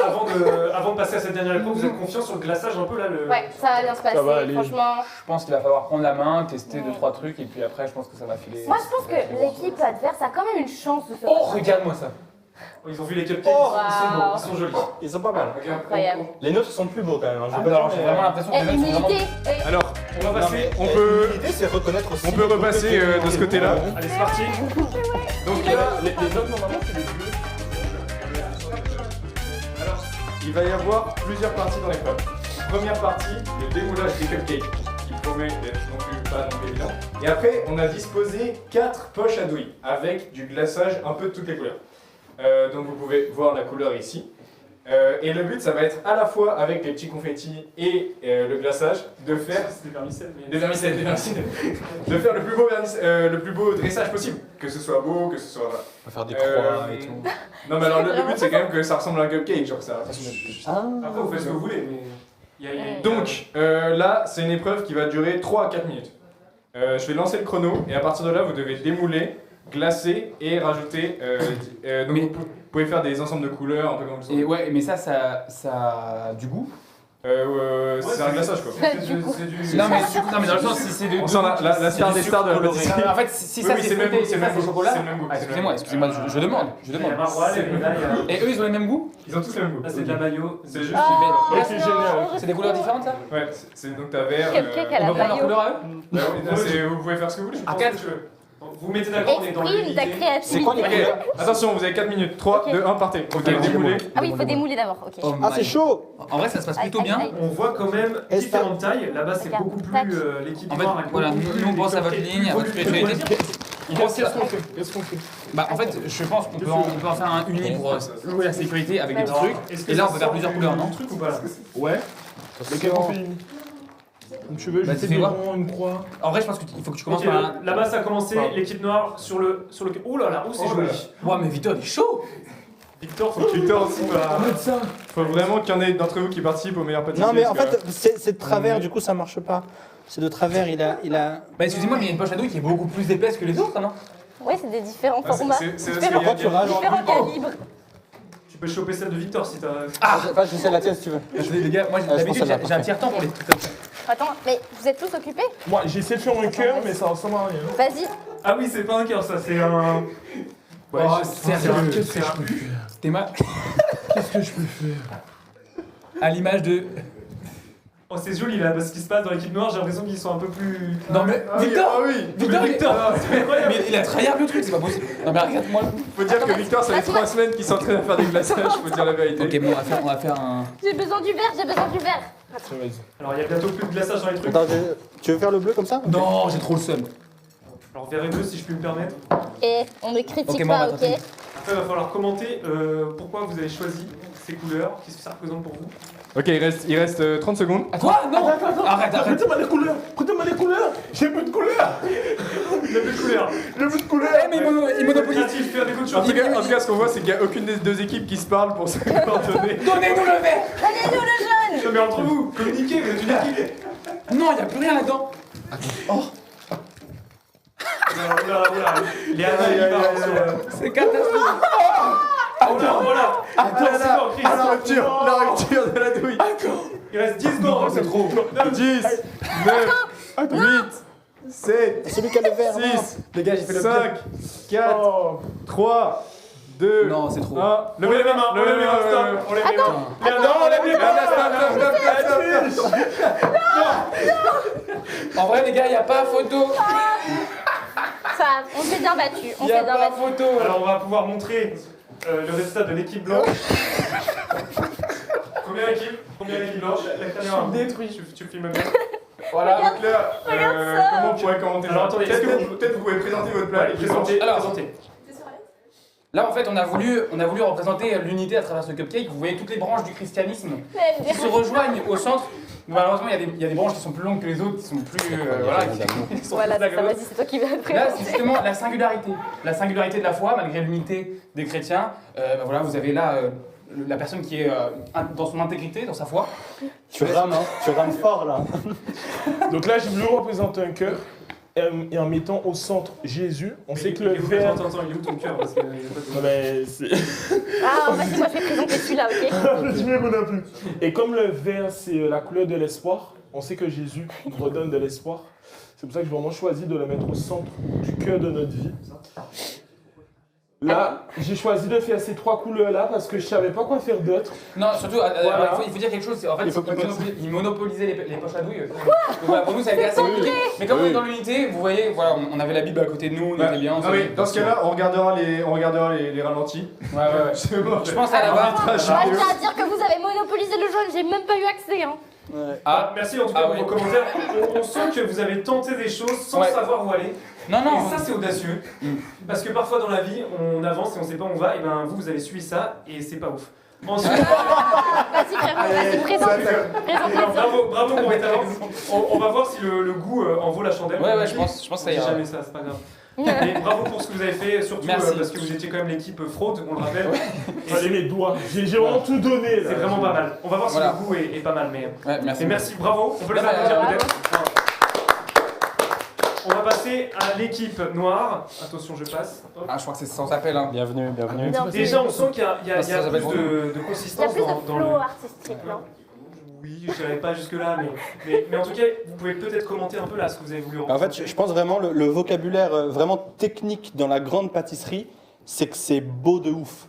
avant de passer à cette dernière épreuve? Vous êtes confiant sur le glaçage un peu là Ouais, ça va bien se passer. va aller. Franchement. Je pense qu'il va falloir prendre la main, tester 2-3 trucs et puis après je pense que ça va filer. Moi, je pense que l'équipe adverse a quand même une chance de se Oh, regarde-moi ça. Ils ont vu les cupcakes, Oh, ils sont beaux, wow. ils sont jolis. Ils sont pas mal. incroyable. Les nôtres sont plus beaux quand même. Hein. Je veux pas Alors dire, j'ai mais, vraiment l'impression que Et les mecs sont vraiment. humilité. Alors, On va passer. on peut, l'idée, c'est reconnaître aussi. on peut repasser de ce côté-là. Allez, c'est parti. Donc là, les notes normalement c'est les bleus. Alors, il va y avoir plusieurs parties dans l'épreuve. Première partie, le démoulage des cupcakes, qui promet d'être pas non plus évident. Et après, on a disposé 4 poches à douille avec du glaçage un peu de toutes les couleurs. Donc vous pouvez voir la couleur ici. Et le but, ça va être à la fois avec les petits confettis et le glaçage, de faire C'est des vermicelles. des vermicelles. De faire le plus beau dressage possible. Que ce soit beau, que ce soit. On va faire des croix et tout. Non, mais alors le but, c'est quand même que ça ressemble à un cupcake, genre ça. Après, vous faites ce que vous voulez, mais. Donc là, c'est une épreuve qui va durer 3 à 4 minutes. Je vais lancer le chrono et à partir de là, vous devez démouler, glacer et rajouter. Donc Mais- vous pouvez faire des ensembles de couleurs, un peu comme vous Et ouais, mais ça a du goût. c'est un glaçage quoi. C'est du. Non mais dans le sens si c'est de. On sent la star des stars de la coloré. pâtisserie. En fait, si Oui, ça oui, c'est le même fruité goût, et ça c'est chocolat. c'est le même goût. Ah, excusez-moi, je demande. Il y a Maroilles et là, il y a. Et eux ils ont le même goût? Ils ont tous le même goût. Là, c'est de la mayo. C'est juste. Oh, Ouais, c'est génial. C'est des couleurs différentes ça? Ouais, c'est donc ta vert. Cupcake à On la va prendre leur mayo. couleur à eux? Vous pouvez faire ce que vous voulez. À 4 Vous mettez d'accord, on est dans Exprime ta l'unité. C'est quoi les créativité. couleurs? Attention, vous avez 4 minutes. 3, Ok. 2, 1, partez. Ok, démoulez. Ah oui, il faut démouler d'abord. Ok. Oh Ah, my c'est chaud! En vrai, ça se passe plutôt Aïe, bien. aïe, aïe. On voit quand même Est-ce différentes tailles. Là-bas, c'est Regarde, beaucoup plus. tac. L'équipe En fait, noire est voilà, beaucoup plus- nous on pense à votre ligne, à votre spiritualité. Qu'est-ce qu'on fait? Bah en fait, je pense qu'on peut en faire un uni pour jouer la sécurité avec des petits trucs. Est-ce que Et là, ça on peut faire sort plusieurs du couleurs, non? truc ou pas là Ouais. Lequel on fait une? Comme tu veux, Bah, je tu fais fais des quoi ronds, une croix. En vrai, je pense qu'il faut que tu commences Ok, par un. là-bas, ça a commencé. L'équipe noire sur le. Ouh là là, où c'est Oh là joli. là. Ouah, mais Victor, il est chaud! Victor, faut que tu. Victor aussi va. Faut vraiment qu'il y en ait d'entre vous qui participent au meilleur pâtissier. Non, mais en parce que- fait, c'est de travers, du coup, ça marche pas. C'est de travers, il a. Bah, excusez-moi, mais il y a une poche à douille qui est beaucoup plus épaisse que les autres, non? Ouais, c'est des différents Ah, formats. c'est différents parce qu'il y a- différents calibres. Tu peux choper celle de Victor si t'as. Ah, je sais la tienne si tu veux. Attendez, les gars, moi je pense d'habitude que ça va, j'ai un tiers temps pour les trucs comme ça. Attends, mais vous êtes tous occupés? Moi, j'essaie de faire un cœur, mais ça ressemble à rien. Vas-y. Ah oui, c'est pas un cœur, ça, c'est un. Ouais, Oh, c'est sérieux, c'est un U. T'es mal. Qu'est-ce que je peux faire? À l'image de. Oh, c'est joli là, parce qu'il se passe dans l'équipe noire, j'ai l'impression qu'ils sont un peu plus. Non mais Ah oui, Victor! ah oui. Victor, Victor, c'est incroyable. Mais il a tryhard le truc, c'est pas possible. Non mais regarde-moi. Faut dire que Victor, ça fait 3 semaines qu'il s'entraîne à faire des glaçages, faut dire la vérité. Ok, bon, on va faire un. J'ai besoin du verre, j'ai besoin du verre. Alors, il y a bientôt plus de glaçage dans les trucs. Attends, tu veux faire le bleu comme ça? Non, j'ai trop le seum. Alors, verrez deux si je puis me permettre. Et on ne critique Ok, bon, pas, bah, ok? Après, il va falloir commenter pourquoi vous avez choisi ces couleurs, qu'est-ce que ça représente pour vous. Ok, il reste 30 secondes. À quoi? Non! Arrête, arrête! Prêtez-moi les couleurs! Prêtez-moi les couleurs! J'ai plus de couleurs! En tout cas, ce qu'on voit, c'est qu'il n'y a aucune des deux équipes qui se parle pour se coordonner. Donnez-nous le verre. Donnez-nous le jaune. Non mais entre vous, communiquez, vous êtes une équipe. Non, y a plus rien là-dedans. Les Anna, C'est catastrophique. Voilà. Attends, c'est bon, Chris. La rupture de la douille. Il reste 10 secondes. C'est trop. 10, 9, 8, 7, Celui qui a le verre. 6, Les gars, j'ai fait le 5, 4, 3, 2, Non, c'est trop. 1. Levez les mains, on lève les mains, stop. On lève les mains. Non, on lève les mains. En vrai, les gars, y a pas photo. Ça, on s'est bien battu. On Y s'est a bien pas battu. photo. Alors on va pouvoir montrer le résultat de l'équipe blanche. Première équipe blanche. La caméra détruit. Tu filmes bien. Voilà. Donc là, comment on pourrait commenter Alors, ça? attendez, Peut-être vous pouvez présenter votre plat. Allez, présentez. Alors, Présentez. Là, en fait, on a voulu représenter l'unité à travers ce cupcake. Vous voyez toutes les branches du christianisme qui se rejoignent au centre. Malheureusement, il y a des branches qui sont plus longues que les autres, qui sont plus. Voilà, qui sont Voilà, plus c'est ça, vas-y, c'est toi qui vas le Là, présenter. c'est justement la singularité. La singularité de la foi, malgré l'unité des chrétiens. Voilà, vous avez là la personne qui est dans son intégrité, dans sa foi. Tu rames, hein. Tu rames fort là. Donc là, j'ai voulu représenter un cœur et en mettant au centre Jésus. On sait que le verre. Attends, il est où ton cœur? Parce que y a pas de- Non, mais c'est. Ah, en fait, moi, je vais présenter celui-là, ok? Je m'y connais plus. Et comme le vert, c'est la couleur de l'espoir, on sait que Jésus nous redonne de l'espoir. C'est pour ça que j'ai vraiment choisi de le mettre au centre du cœur de notre vie. Là, j'ai choisi de faire ces trois couleurs-là parce que je savais pas quoi faire d'autre. Non, surtout, Voilà. il faut dire quelque chose. En fait, Il faut pas dire il monopolisait les poches à douille. Donc, voilà, pour nous, ça a été assez compliqué. Mais comme on est dans l'unité, vous voyez, voilà, on avait la Bible à côté de nous, on était bien. on Non mais savait- dans ce cas-là, on regardera les ralentis. Ouais. C'est bon. Je pense à la barre. Moi, je tiens à dire que vous avez monopolisé le jaune, j'ai même pas eu accès, hein. Ah, Merci en tout cas Ah pour oui. vos commentaires. On sent que vous avez tenté des choses sans Ouais. savoir où aller. non, non. Et ça c'est audacieux. Parce que parfois dans la vie, on avance et on sait pas où on va. Et ben vous avez suivi ça et c'est pas ouf. Ensuite, Vas-y, frérot, vas-y, présente-le. bravo pour mes talents. On va voir si le goût en vaut la chandelle. Ouais, je pense que ça On dit ira. jamais ça, c'est pas grave. Mais bravo pour ce que vous avez fait, surtout Merci. parce que vous étiez quand même l'équipe fraude, on le rappelle. Et Allez, mes doigts. J'ai vraiment tout donné. c'est vraiment pas mal. On va voir Voilà. si le goût est pas mal. Mais Ouais, merci. et merci, bravo. On peut les Bah, applaudir bravo. peut-être. On va passer à l'équipe noire. Attention, je passe. Hop. Ah, je crois que c'est sans appel. Hein. Bienvenue. Bien. Déjà, on sent qu'il y a Ah, ça plus s'appelle de Il y a consistance plus de dans le. flow artistique, non? Oui, je n'irai pas jusque-là, mais en tout cas, vous pouvez peut-être commenter un peu là ce que vous avez voulu En fait, représenter. je pense vraiment le vocabulaire vraiment technique dans la grande pâtisserie, c'est que c'est beau de ouf.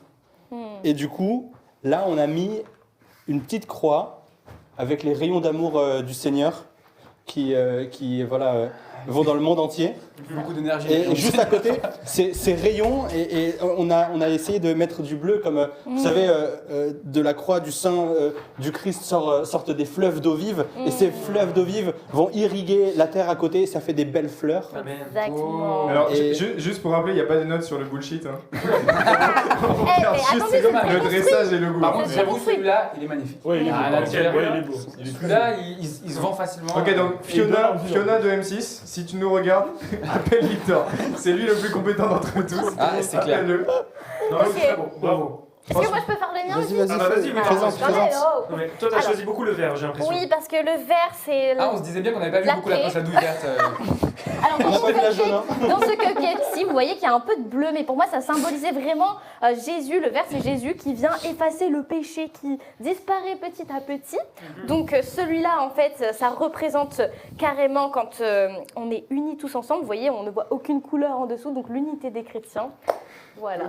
Et du coup, là, on a mis une petite croix avec les rayons d'amour du Seigneur qui voilà, vont dans le monde entier. Beaucoup d'énergie. Et juste à côté, ces rayons, et on a essayé de mettre du bleu, comme vous savez, de la croix du sein du Christ sortent des fleuves d'eau vive, et ces fleuves d'eau vive vont irriguer la terre à côté, ça fait des belles fleurs. Amen. Exactement. Alors, Et- juste pour rappeler, il n'y a pas de notes sur le bullshit. Hein. Eh, mais attendez, c'est dommage. Le dressage et le goût. Par contre, C'est j'avoue, construit. celui-là, il est magnifique. Ouais, il est beau. Ah, là, tu vois, Ouais, il est beau. Il est Celui-là, il se vend facilement. Ok, donc Et de Fiona, l'envie, Fiona de M6, si tu nous regardes, appelle Victor. C'est lui le plus compétent d'entre tous. Ah, c'est clair. Appelle-le. Non, Ok. c'est très bon, bravo. Est-ce que moi je peux faire le mien aussi? Vas-y, Ah bah vas-y, mais présente, Non, mais présente. oh. Non, mais toi, t'as Alors. choisi beaucoup le vert, j'ai l'impression. Oui, parce que le vert, c'est. Ah, on se disait bien qu'on n'avait pas vu La beaucoup la clé. poche à douille verte. Alors, On dans n'a ce pas vu la jaune, cupcake, dans ce cupcake-ci, vous voyez qu'il y a un peu de bleu, mais pour moi, ça symbolisait vraiment Jésus. Le vert, c'est Jésus qui vient effacer le péché qui disparaît petit à petit. Donc, celui-là, en fait, ça représente carrément quand on est unis tous ensemble. Vous voyez, on ne voit aucune couleur en dessous, donc l'unité des chrétiens. Voilà.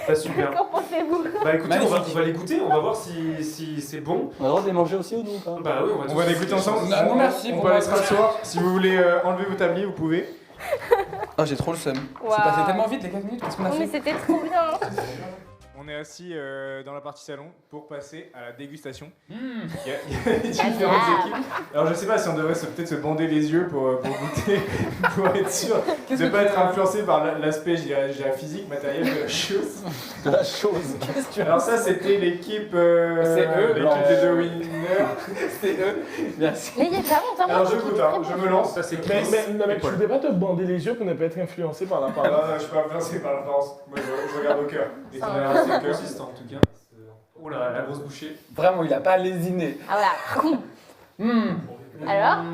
Bah, super. Qu'en pensez-vous? Bah écoutez, on Magnifique. va l'écouter, on va voir si c'est bon. On a le droit de les manger aussi ou non ou pas? Bah oui, On va l'écouter ensemble. Non, merci On pour peut moi. aller se rasseoir. Si vous voulez enlever vos tabliers, vous pouvez. Ah, j'ai trop le seum. Waouh. C'est passé tellement vite les 4 minutes, qu'est-ce qu'on a Non, mais fait? c'était trop bien. On est assis dans la partie salon pour passer à la dégustation. Mmh. Il y a différentes équipes. Alors je sais pas si on devrait peut-être se bander les yeux pour goûter, pour être sûr de ne pas être influencé par l'aspect, je dirais, physique, matériel de la chose. De la chose. Alors ça c'était l'équipe C'est eux, l'équipe des deux winners. C'est eux. Merci. Mais il y a pas longtemps. Alors je goûte, hein, je me lance. Ça, c'est Mais, Chris. non, mais et tu Paul. ne devrais pas te bander les yeux pour ne pas être influencé par la Ah parole. non, je suis pas influencé par l'apparence. Moi je regarde au cœur. Et Ça ton va. erreur, c'est C'est que- consistant en tout cas. Oh là, la grosse bouchée. Vraiment, il a pas lésiné. Ah voilà. Mmh. Alors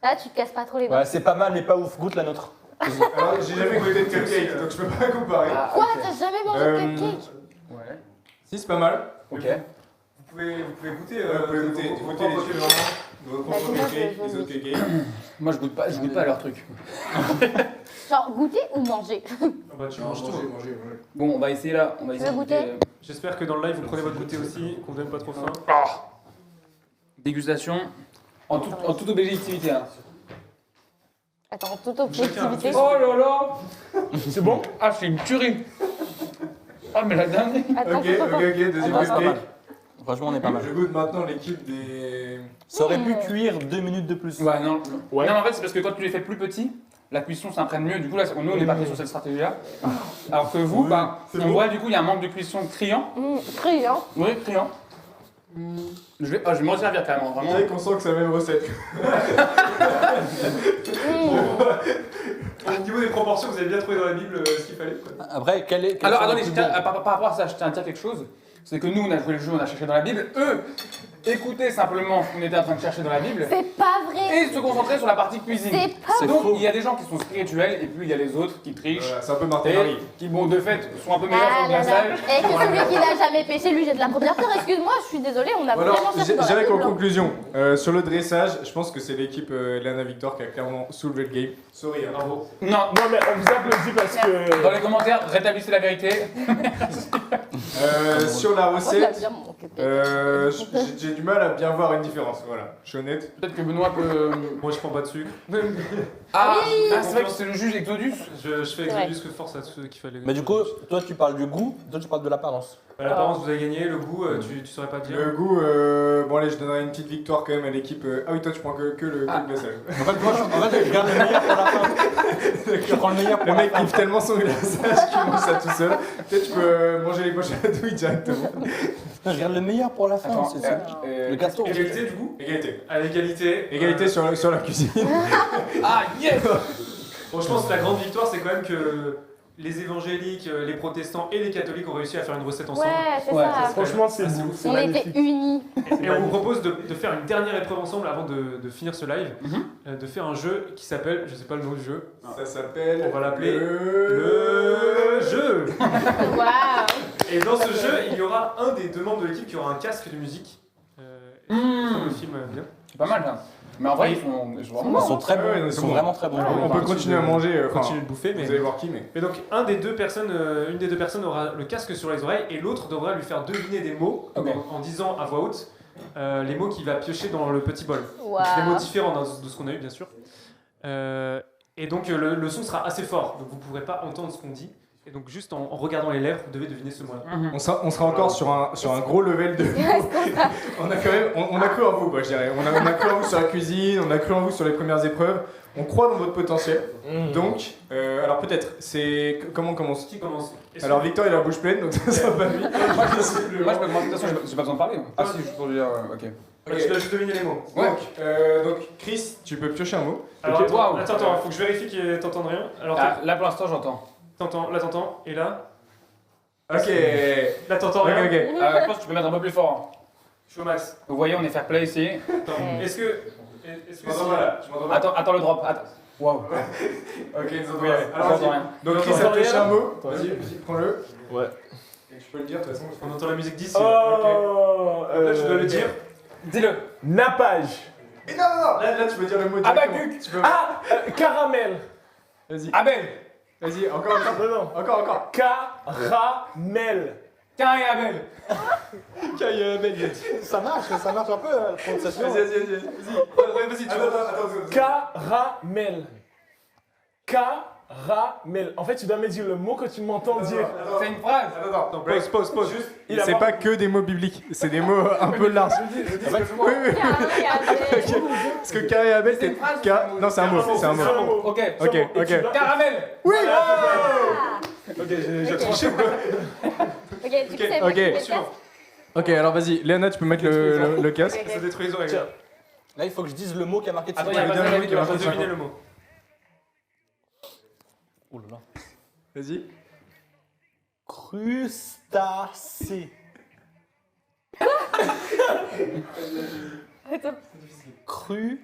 là, tu te casses pas trop les dents. Ouais, c'est pas mal, mais pas ouf. Goûte la nôtre. Alors j'ai jamais goûté de cupcake, donc je peux pas comparer. Ah, Quoi, ok. t'as jamais mangé de cupcake? Ouais. Si c'est pas mal. Ok. Vous pouvez goûter, vos les propres yeux vraiment, de votre propre Bah, cupcake, moi, les autres cupcakes. Moi, je goûte pas à leur truc. Genre goûter ou manger? Ah bah, tu manges tout. Mangez. Bon, on va essayer là. On va essayer veux de goûter J'espère que dans le live, vous prenez votre goûter aussi, qu'on ne donne pas trop faim. Dégustation en toute objectivité. Hein. Attends, en toute objectivité. Oh là là. C'est bon? Ah, c'est une tuerie. Ah, mais la dernière. Attends, Ok, attends, attends. deuxième Ah, c'est pas mal. cupcake. Franchement, on est pas mal. Je goûte maintenant l'équipe des... Ça aurait pu cuire 2 minutes de plus. Ouais, non. Ouais. Non, mais en fait, c'est parce que quand tu les fais plus petits, la cuisson s'imprègne mieux. Du coup, là, nous, on est parti sur cette stratégie-là. Alors que vous, bah, c'est on bon. voit, du coup, il y a un manque de cuisson criant. Criant. Oui, criant. Je vais me resservir carrément, On vraiment. dirait qu'on sent que c'est la même recette. Au niveau des proportions, vous avez bien trouvé dans la Bible ce qu'il fallait. Quoi. Après, quel est. Alors, attendez, par rapport à ça, je tiens à dire quelque chose. C'est que nous, on a joué le jeu, on a cherché dans la Bible. Eux, écoutez simplement ce qu'on était en train de chercher dans la Bible. C'est pas vrai. Et se concentrer sur la partie cuisine. C'est pas C'est Donc, faux. il y a des gens qui sont spirituels, et puis il y a les autres qui trichent. Voilà, c'est un peu Martin Et Marie. qui, bon, de fait, sont un peu meilleurs sur Ah le là là. glaçage. Et que celui qui n'a jamais pêché, lui, jette de la première pierre. Excuse-moi, je suis désolée, on a Alors, vraiment cherché dans la j'avais Bible. qu'en conclusion, sur le dressage, je pense que c'est l'équipe Elana Victor qui a clairement soulevé le game. Sorry, hein. Bravo. Non, Non, mais on vous applaudit parce que. dans les commentaires, rétablissez la vérité. Sur la Moi, je recette, l'aime bien, mon cupcake. j'ai du mal à bien voir une différence, voilà. Je suis honnête. Peut-être que Benoît peut. Moi, je prends pas de sucre. Ah, Oui. c'est vrai que c'est le juge Exodus. Je fais C'est vrai. Exodus que force à ceux qu'il fallait. Mais du coup, toi tu parles du goût, toi tu parles de l'apparence. L'apparence, vous avez gagné. Le goût, tu saurais pas dire. Le goût, bon allez, je donnerai une petite victoire quand même à l'équipe. Ah oui, toi tu prends que le glaçage. En fait, moi je garde le meilleur pour la fin. Je prends le meilleur pour Le la mec fin. kiffe tellement son glaçage qu'il mange ça tout seul. Peut-être tu peux manger les poches à la douille directement. Je garde le meilleur pour la fin. Attends, c'est le gâteau. Égalité du coup. Égalité. À l'égalité. Égalité sur la cuisine. Ah, yes. Bon, je pense que la grande victoire, c'est quand même que les évangéliques, les protestants et les catholiques ont réussi à faire une recette ensemble. Ouais, c'est Ouais, ça. Franchement, c'est beau. C'est On magnifique. était unis. Et on vous propose de faire une dernière épreuve ensemble avant de finir ce live, de faire un jeu qui s'appelle, je sais pas le nom du jeu, Ça s'appelle. on va l'appeler le jeu. Waouh. Et dans ce jeu, il y aura un des deux membres de l'équipe qui aura un casque de musique. Comme le film bien. C'est pas mal, là. Mais en vrai, ils sont Ils vraiment. sont très bons. Ouais, Ils c'est sont bon. vraiment très bons. On peut continuer à manger. Enfin, Continuer de bouffer, mais. vous allez voir qui, mais. Et donc, une des deux personnes aura le casque sur les oreilles et l'autre devra lui faire deviner des mots Ok. en disant à voix haute les mots qu'il va piocher dans le petit bol. Donc, des mots Waouh. différents de ce qu'on a eu, bien sûr. Et donc, le son sera assez fort, donc vous ne pourrez pas entendre ce qu'on dit. Et donc, juste en regardant les lèvres, vous devez deviner ce mot-là. Mhm. On sera encore sur un gros level de. On a quand même, on a cru en vous, quoi, je dirais. On a cru en vous sur la cuisine, on a cru en vous sur les premières épreuves. On croit dans votre potentiel. Donc, alors peut-être, c'est comment on commence. Qui commence? Alors Victor, il a la bouche pleine, donc ça sera pas lui. Moi, je peux commencer. De toute façon, j'ai pas besoin de parler. Ah, si, juste pour dire. Ok. Tu dois juste deviner les mots. Ouais. Donc, Chris, tu peux piocher un mot. Alors, Ok, attends, waouh. attends, faut que je vérifie que t'entends rien. Alors, Ah, là, pour l'instant, j'entends. t'entends, et là? Ok. Là, t'entends Ok, rien. ok. Je pense que tu peux mettre un peu plus fort. Je suis au max. Vous voyez, on est fair play ici. Attends, est-ce que Tu m'entends pas là? Tu m'entends pas? Attends le drop. Attends. Waouh. Ok, nous Oui, allez. Alors, J'entends vas-y. rien. Donc, Chris T'entends a pioché rien un mot. Ouais. Vas-y, prends-le. Ouais. Et tu peux le dire, de toute façon. On entend la musique d'ici. Oh, Là, tu dois le dire. Dis-le. Nappage. Et non, non, non. Là, tu peux dire le mot directement. Abacuc. Tu peux. Ah, caramel. Vas-y. Abel. Vas-y, encore. Non, non. Encore. Caramel. Cain et Abel. Ça marche un peu la prononciation. Vas-y. Vas-y, tu Attends. Caramel. Caramel. En fait, tu dois me dire le mot que tu m'entends dire. C'est une phrase. Attends, pause. Il a C'est pas que des mots bibliques, c'est des mots un peu larges. Je dis Oui. Parce que Carré et Abel, c'est. Non, c'est un mot. C'est un mot. Ok. Ok. Caramel. Oui! Ok, j'ai triché. Ok, du coup, c'est Ok. moi qui mets le casque. Ok, alors vas-y, Léana, tu peux mettre le casque. Ça détruit les oreilles. Tiens. Là, il faut que je dise le mot qui a marqué dessus. Attends, il y a pas de Deviner vidéo. Devinez le mot. Oh là là. Vas-y. Crustacé. Attends. Crustacé.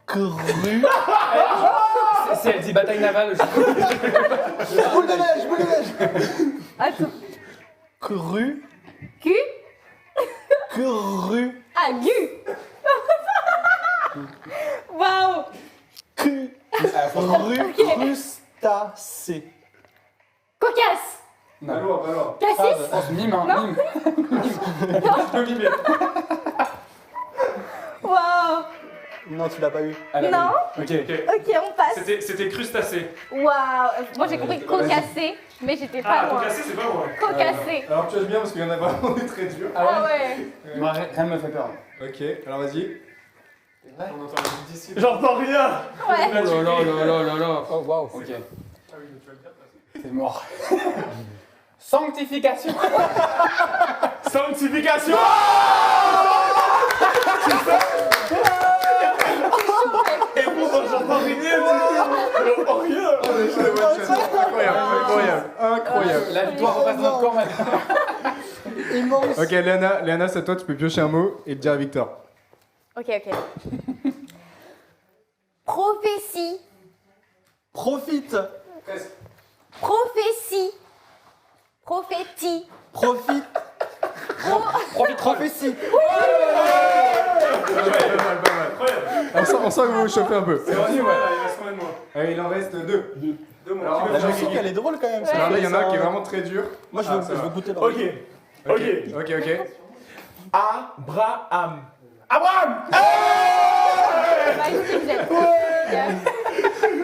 Cru. Si elle dit bataille navale, Boule de neige. Attends. Cru. Q. Cru. Ah, Gu. Waouh. Crustacé. Cocasse. Alors. Cassis. mime, hein, mime. Waouh. Non, tu l'as pas eu. Non. Ok. Ok, on passe. C'était crustacé. Waouh. Moi, j'ai compris cocassé, mais j'étais pas loin. c'est pas vrai. Cocassé. Alors tu vois bien parce qu'il y en a vraiment des très durs. Ah ouais. Moi, rien ne me fait peur. Ok, alors vas-y. J'entends rien. Ouais. Oh là là. Oh, waouh. Ok. C'est mort. Sanctification. Sanctification. Et pourtant, j'entends rien. J'entends rien. Incroyable. La victoire repasse dans notre corps maintenant. Immense. Ok, Léana, c'est à toi, tu peux piocher un mot et le dire à Victor. Ok. Prophétie. Profite. Prophétie. Prophétie. Profite. Prophétie. On sent que vous vous chauffez un peu. C'est revenu, ouais. Il reste combien de mots? Il en reste deux. Alors, La chanson qu'elle est drôle quand même. ça. Alors là, il y en a un qui est vraiment très dur. Moi, je veux goûter le Ok. Ok. Abraham. Magnifique, j'aime.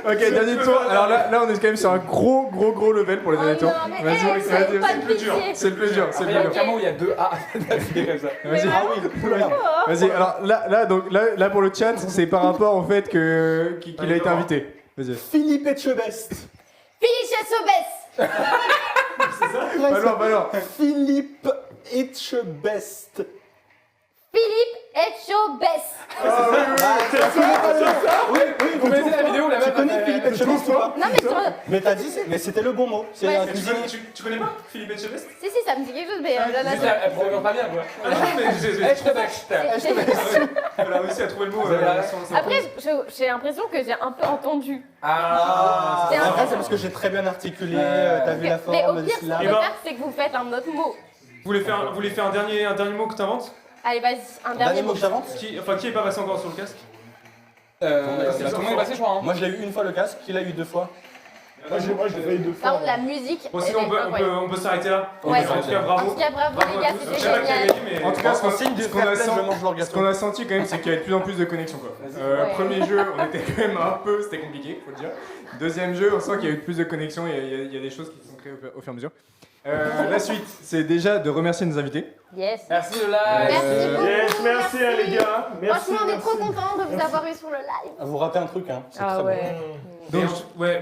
Ok, dernier tour. Alors là, on est quand même sur un gros level pour les derniers tours. Oh non, mais Vas-y, c'est vas-y. pas de pitié. C'est le plus dur, c'est Il le y a plus dur. un mot où il y a deux A. C'est comme ça. Vas-y. Ah oui, oula. Vas-y, alors là pour le chat, c'est par rapport au fait qu'il a été invité. Vas-y. Philippe Etchebest. Philippe Chassobès. Pas loin. Philippe Etchebest. Philippe Etchebès. Oui, Vous connaissez la vidéo là-bas? Tu connais Philippe Etchebest ou pas? Non, mais sur... Mais t'as dit, mais c'était le bon mot. C'est Ouais, un c'est- cuisinier. Tu connais pas Philippe Etchebest? Si, ça me dit quelque chose, mais... Juste, elle provient pas bien quoi. Non, mais Je te bâche. Elle a réussi à trouver le mot. Après, j'ai l'impression que j'ai un peu entendu. Ah. C'est un- Après, c'est parce que j'ai très bien articulé. T'as vu la Mais au forme, le pire, ce qu'on syllabe. peut faire, c'est que vous faites un autre mot. Vous voulez faire un dernier mot que t'inventes? Allez, vas-y, un Dernier dernier mot mot. que j'avance. Qui est pas passé encore sur le casque? Tout le monde est passé, je crois. Moi, je l'ai eu une fois le casque, il l'a eu 2 fois. Moi, je l'ai fait deux Par fois. contre, la musique. Bon, sinon, elle est incroyable. on peut s'arrêter là. Ouais. En tout cas, En bravo. tout cas, bravo les gars, Je c'était sais pas qui avait génial. dit, mais. En tout cas, En signe de ce qu'on fair a play, senti- je mange leur ce gâteau. qu'on a senti quand même, c'est qu'il y avait de plus en plus de connexions. Quoi. Ouais. Premier jeu, on était quand même c'était compliqué, faut le dire. Deuxième jeu, on sent qu'il y a eu plus de connexions, il y a des choses qui se sont créées au fur et à mesure. La suite, c'est déjà de remercier nos invités. Yes. Merci le live. Merci beaucoup. Yes, merci hein, les gars. Merci. Franchement, on est trop merci. contents de vous avoir eu sur le live. Vous ratez un truc, hein. C'est Ah très bon. ouais. Donc,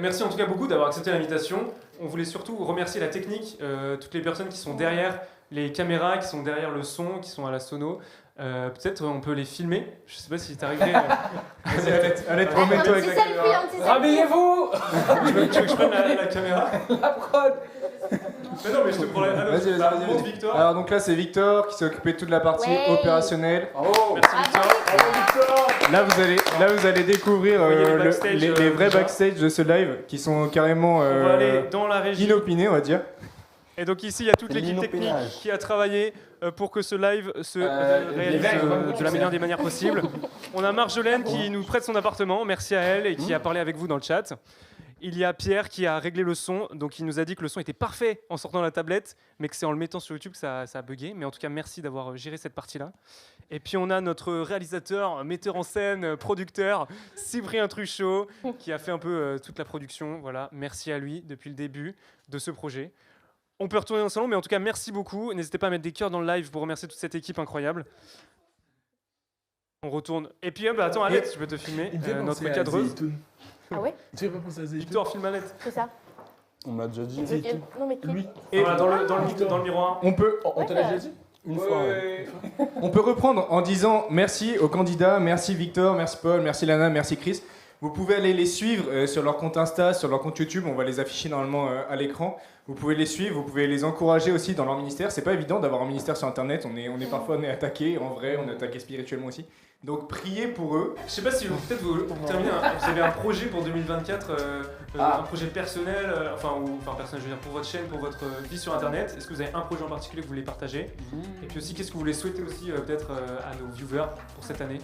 merci en tout cas beaucoup d'avoir accepté l'invitation. On voulait surtout remercier la technique, toutes les personnes qui sont derrière les caméras, qui sont derrière le son, qui sont à la sono. Peut-être on peut les filmer. Je sais pas si t'arriverais. Vas-y, allez, Un remets-toi avec petit la selfie, caméra. un petit selfie. Rhabillez-vous. Tu veux que je prenne la caméra? La prod. Mais non, mais je te prends la. Ah non, Vas-y, bah, vas-y. montre Victor. Alors donc là, c'est Victor qui s'est occupé de toute la partie Ouais. opérationnelle. Bravo. Merci Victor. Bravo Victor. Là, vous allez découvrir Vous voyez les backstage, les vrais déjà. backstage de ce live qui sont carrément On va aller dans la régie. inopinés, on va dire. Et donc ici, il y a toute C'est l'équipe technique l'inopinage. qui a travaillé pour que ce live se les réalise verres, ils vont pas de la meilleure des manières possibles. On a Marjolaine qui nous prête son appartement, merci à elle, et qui a parlé avec vous dans le chat. il y a Pierre qui a réglé le son, donc il nous a dit que le son était parfait en sortant de la tablette, mais que c'est en le mettant sur YouTube que ça a bugué. Mais en tout cas, merci d'avoir géré cette partie-là. Et puis on a notre réalisateur, metteur en scène, producteur, Cyprien Truchot, qui a fait un peu toute la production. Voilà, merci à lui depuis le début de ce projet. On peut retourner dans le salon, mais en tout cas, merci beaucoup. N'hésitez pas à mettre des cœurs dans le live pour remercier toute cette équipe incroyable. On retourne. Et puis, attends, Alex, je peux te filmer. Notre cadreuse. Ah ouais? Tu veux pas penser à Zaytoun? Victor, filme Annette. C'est ça. On me l'a déjà dit. Non, mais qui? Lui. Et voilà, dans le miroir. On peut, On te l'a déjà dit? Une fois. on peut reprendre en disant merci aux candidats, merci Victor, merci Paul, merci Lana, merci Chris. Vous pouvez aller les suivre sur leur compte Insta, sur leur compte YouTube, on va les afficher normalement à l'écran. Vous pouvez les suivre, vous pouvez les encourager aussi dans leur ministère. C'est pas évident d'avoir un ministère sur Internet, on est parfois attaqué, en vrai, on est attaqué spirituellement aussi. Donc priez pour eux. Je sais pas si peut-être vous terminez, vous avez un projet pour 2024, un projet personnel, personnel, je veux dire pour votre chaîne, pour votre vie sur Internet. Est-ce que vous avez un projet en particulier que vous voulez partager? Et puis aussi, qu'est-ce que vous voulez souhaiter aussi peut-être à nos viewers pour cette année?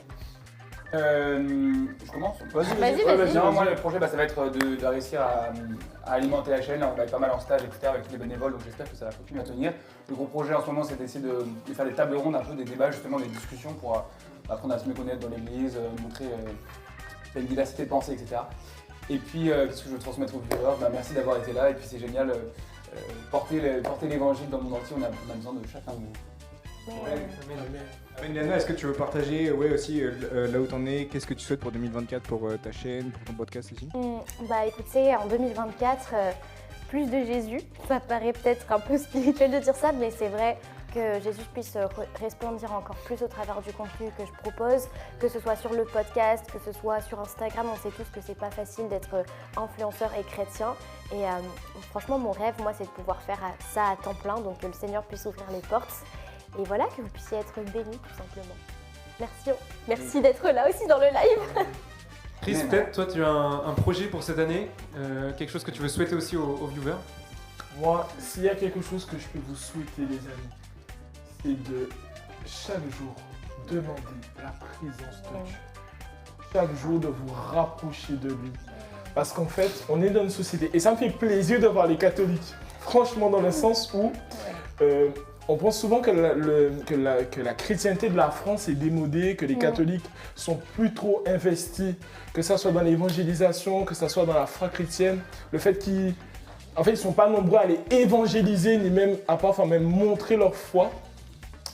Je commence. Vas-y. Non, moi, le projet, ça va être de réussir à alimenter la chaîne. On va être pas mal en stage, etc., avec tous les bénévoles, donc j'espère que ça va continuer à tenir. Le gros projet en ce moment, c'est d'essayer de faire des tables rondes, un peu des débats, justement, des discussions pour apprendre à se mieux connaître dans l'église, montrer qu'il y a une diversité de pensée, etc. Et puis, qu'est-ce que je veux transmettre aux viewers? Merci d'avoir été là, et puis c'est génial, porter l'évangile dans le monde entier, on a besoin de chacun de vous. Lana, est-ce que tu veux partager aussi là où t'en es? Qu'est-ce que tu souhaites pour 2024 pour ta chaîne, pour ton podcast ici? Écoutez, en 2024, plus de Jésus. Ça paraît peut-être un peu spirituel de dire ça, mais c'est vrai que Jésus puisse resplendir encore plus au travers du contenu que je propose, que ce soit sur le podcast, que ce soit sur Instagram. On sait tous que c'est pas facile d'être influenceur et chrétien. Et franchement, mon rêve, moi, c'est de pouvoir faire ça à temps plein, donc que le Seigneur puisse ouvrir les portes. Et voilà, que vous puissiez être bénis, tout simplement. Merci d'être là aussi dans le live. Chris, peut-être, toi, tu as un projet pour cette année, quelque chose que tu veux souhaiter aussi aux viewers? Moi, s'il y a quelque chose que je peux vous souhaiter, les amis, c'est de chaque jour demander la présence de Dieu. Chaque jour de vous rapprocher de lui. Parce qu'en fait, on est dans une société, et ça me fait plaisir de voir les catholiques, franchement, dans le sens où on pense souvent que la chrétienté de la France est démodée, que les catholiques sont plus trop investis, que ça soit dans l'évangélisation, que ça soit dans la foi chrétienne. Le fait qu'ils ne sont pas nombreux à aller évangéliser, ni même à parfois même montrer leur foi.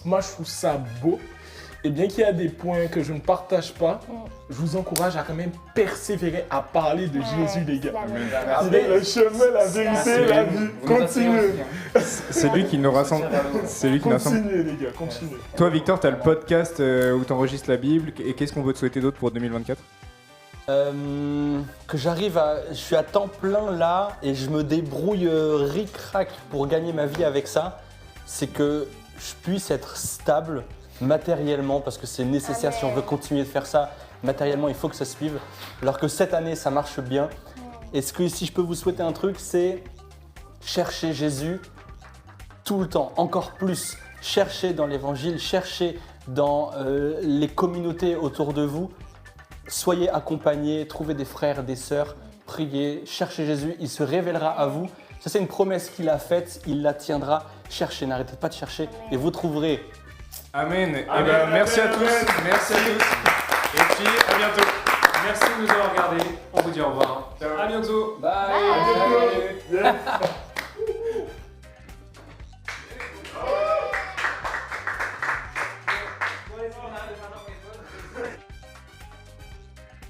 Moi, je trouve ça beau. Et bien qu'il y a des points que je ne partage pas, je vous encourage à quand même persévérer à parler de Jésus, les gars. Il est le chemin, la vérité, la vie. Continuez. C'est lui qui nous rassemble. C'est lui qui nous rassemble. Continuez, les gars, continuez. Toi, Victor, tu as le podcast où tu enregistres la Bible. Et qu'est-ce qu'on veut te souhaiter d'autre pour 2024? Que j'arrive à... Je suis à temps plein là et je me débrouille ric-rac pour gagner ma vie avec ça. C'est que je puisse être stable matériellement, parce que c'est nécessaire si on veut continuer de faire ça. Matériellement, il faut que ça suive. Alors que cette année, ça marche bien. Et si je peux vous souhaiter un truc, c'est chercher Jésus tout le temps, encore plus. Cherchez dans l'évangile, cherchez dans les communautés autour de vous. Soyez accompagnés, trouvez des frères, des sœurs, priez, cherchez Jésus, il se révélera à vous. Ça, c'est une promesse qu'il a faite, il la tiendra. Cherchez, n'arrêtez pas de chercher et vous trouverez. Amen. Merci à tous. Merci à tous. Et puis, à bientôt. Merci de nous avoir regardés. On vous dit au revoir. Ciao. À bientôt. Bye. Yes.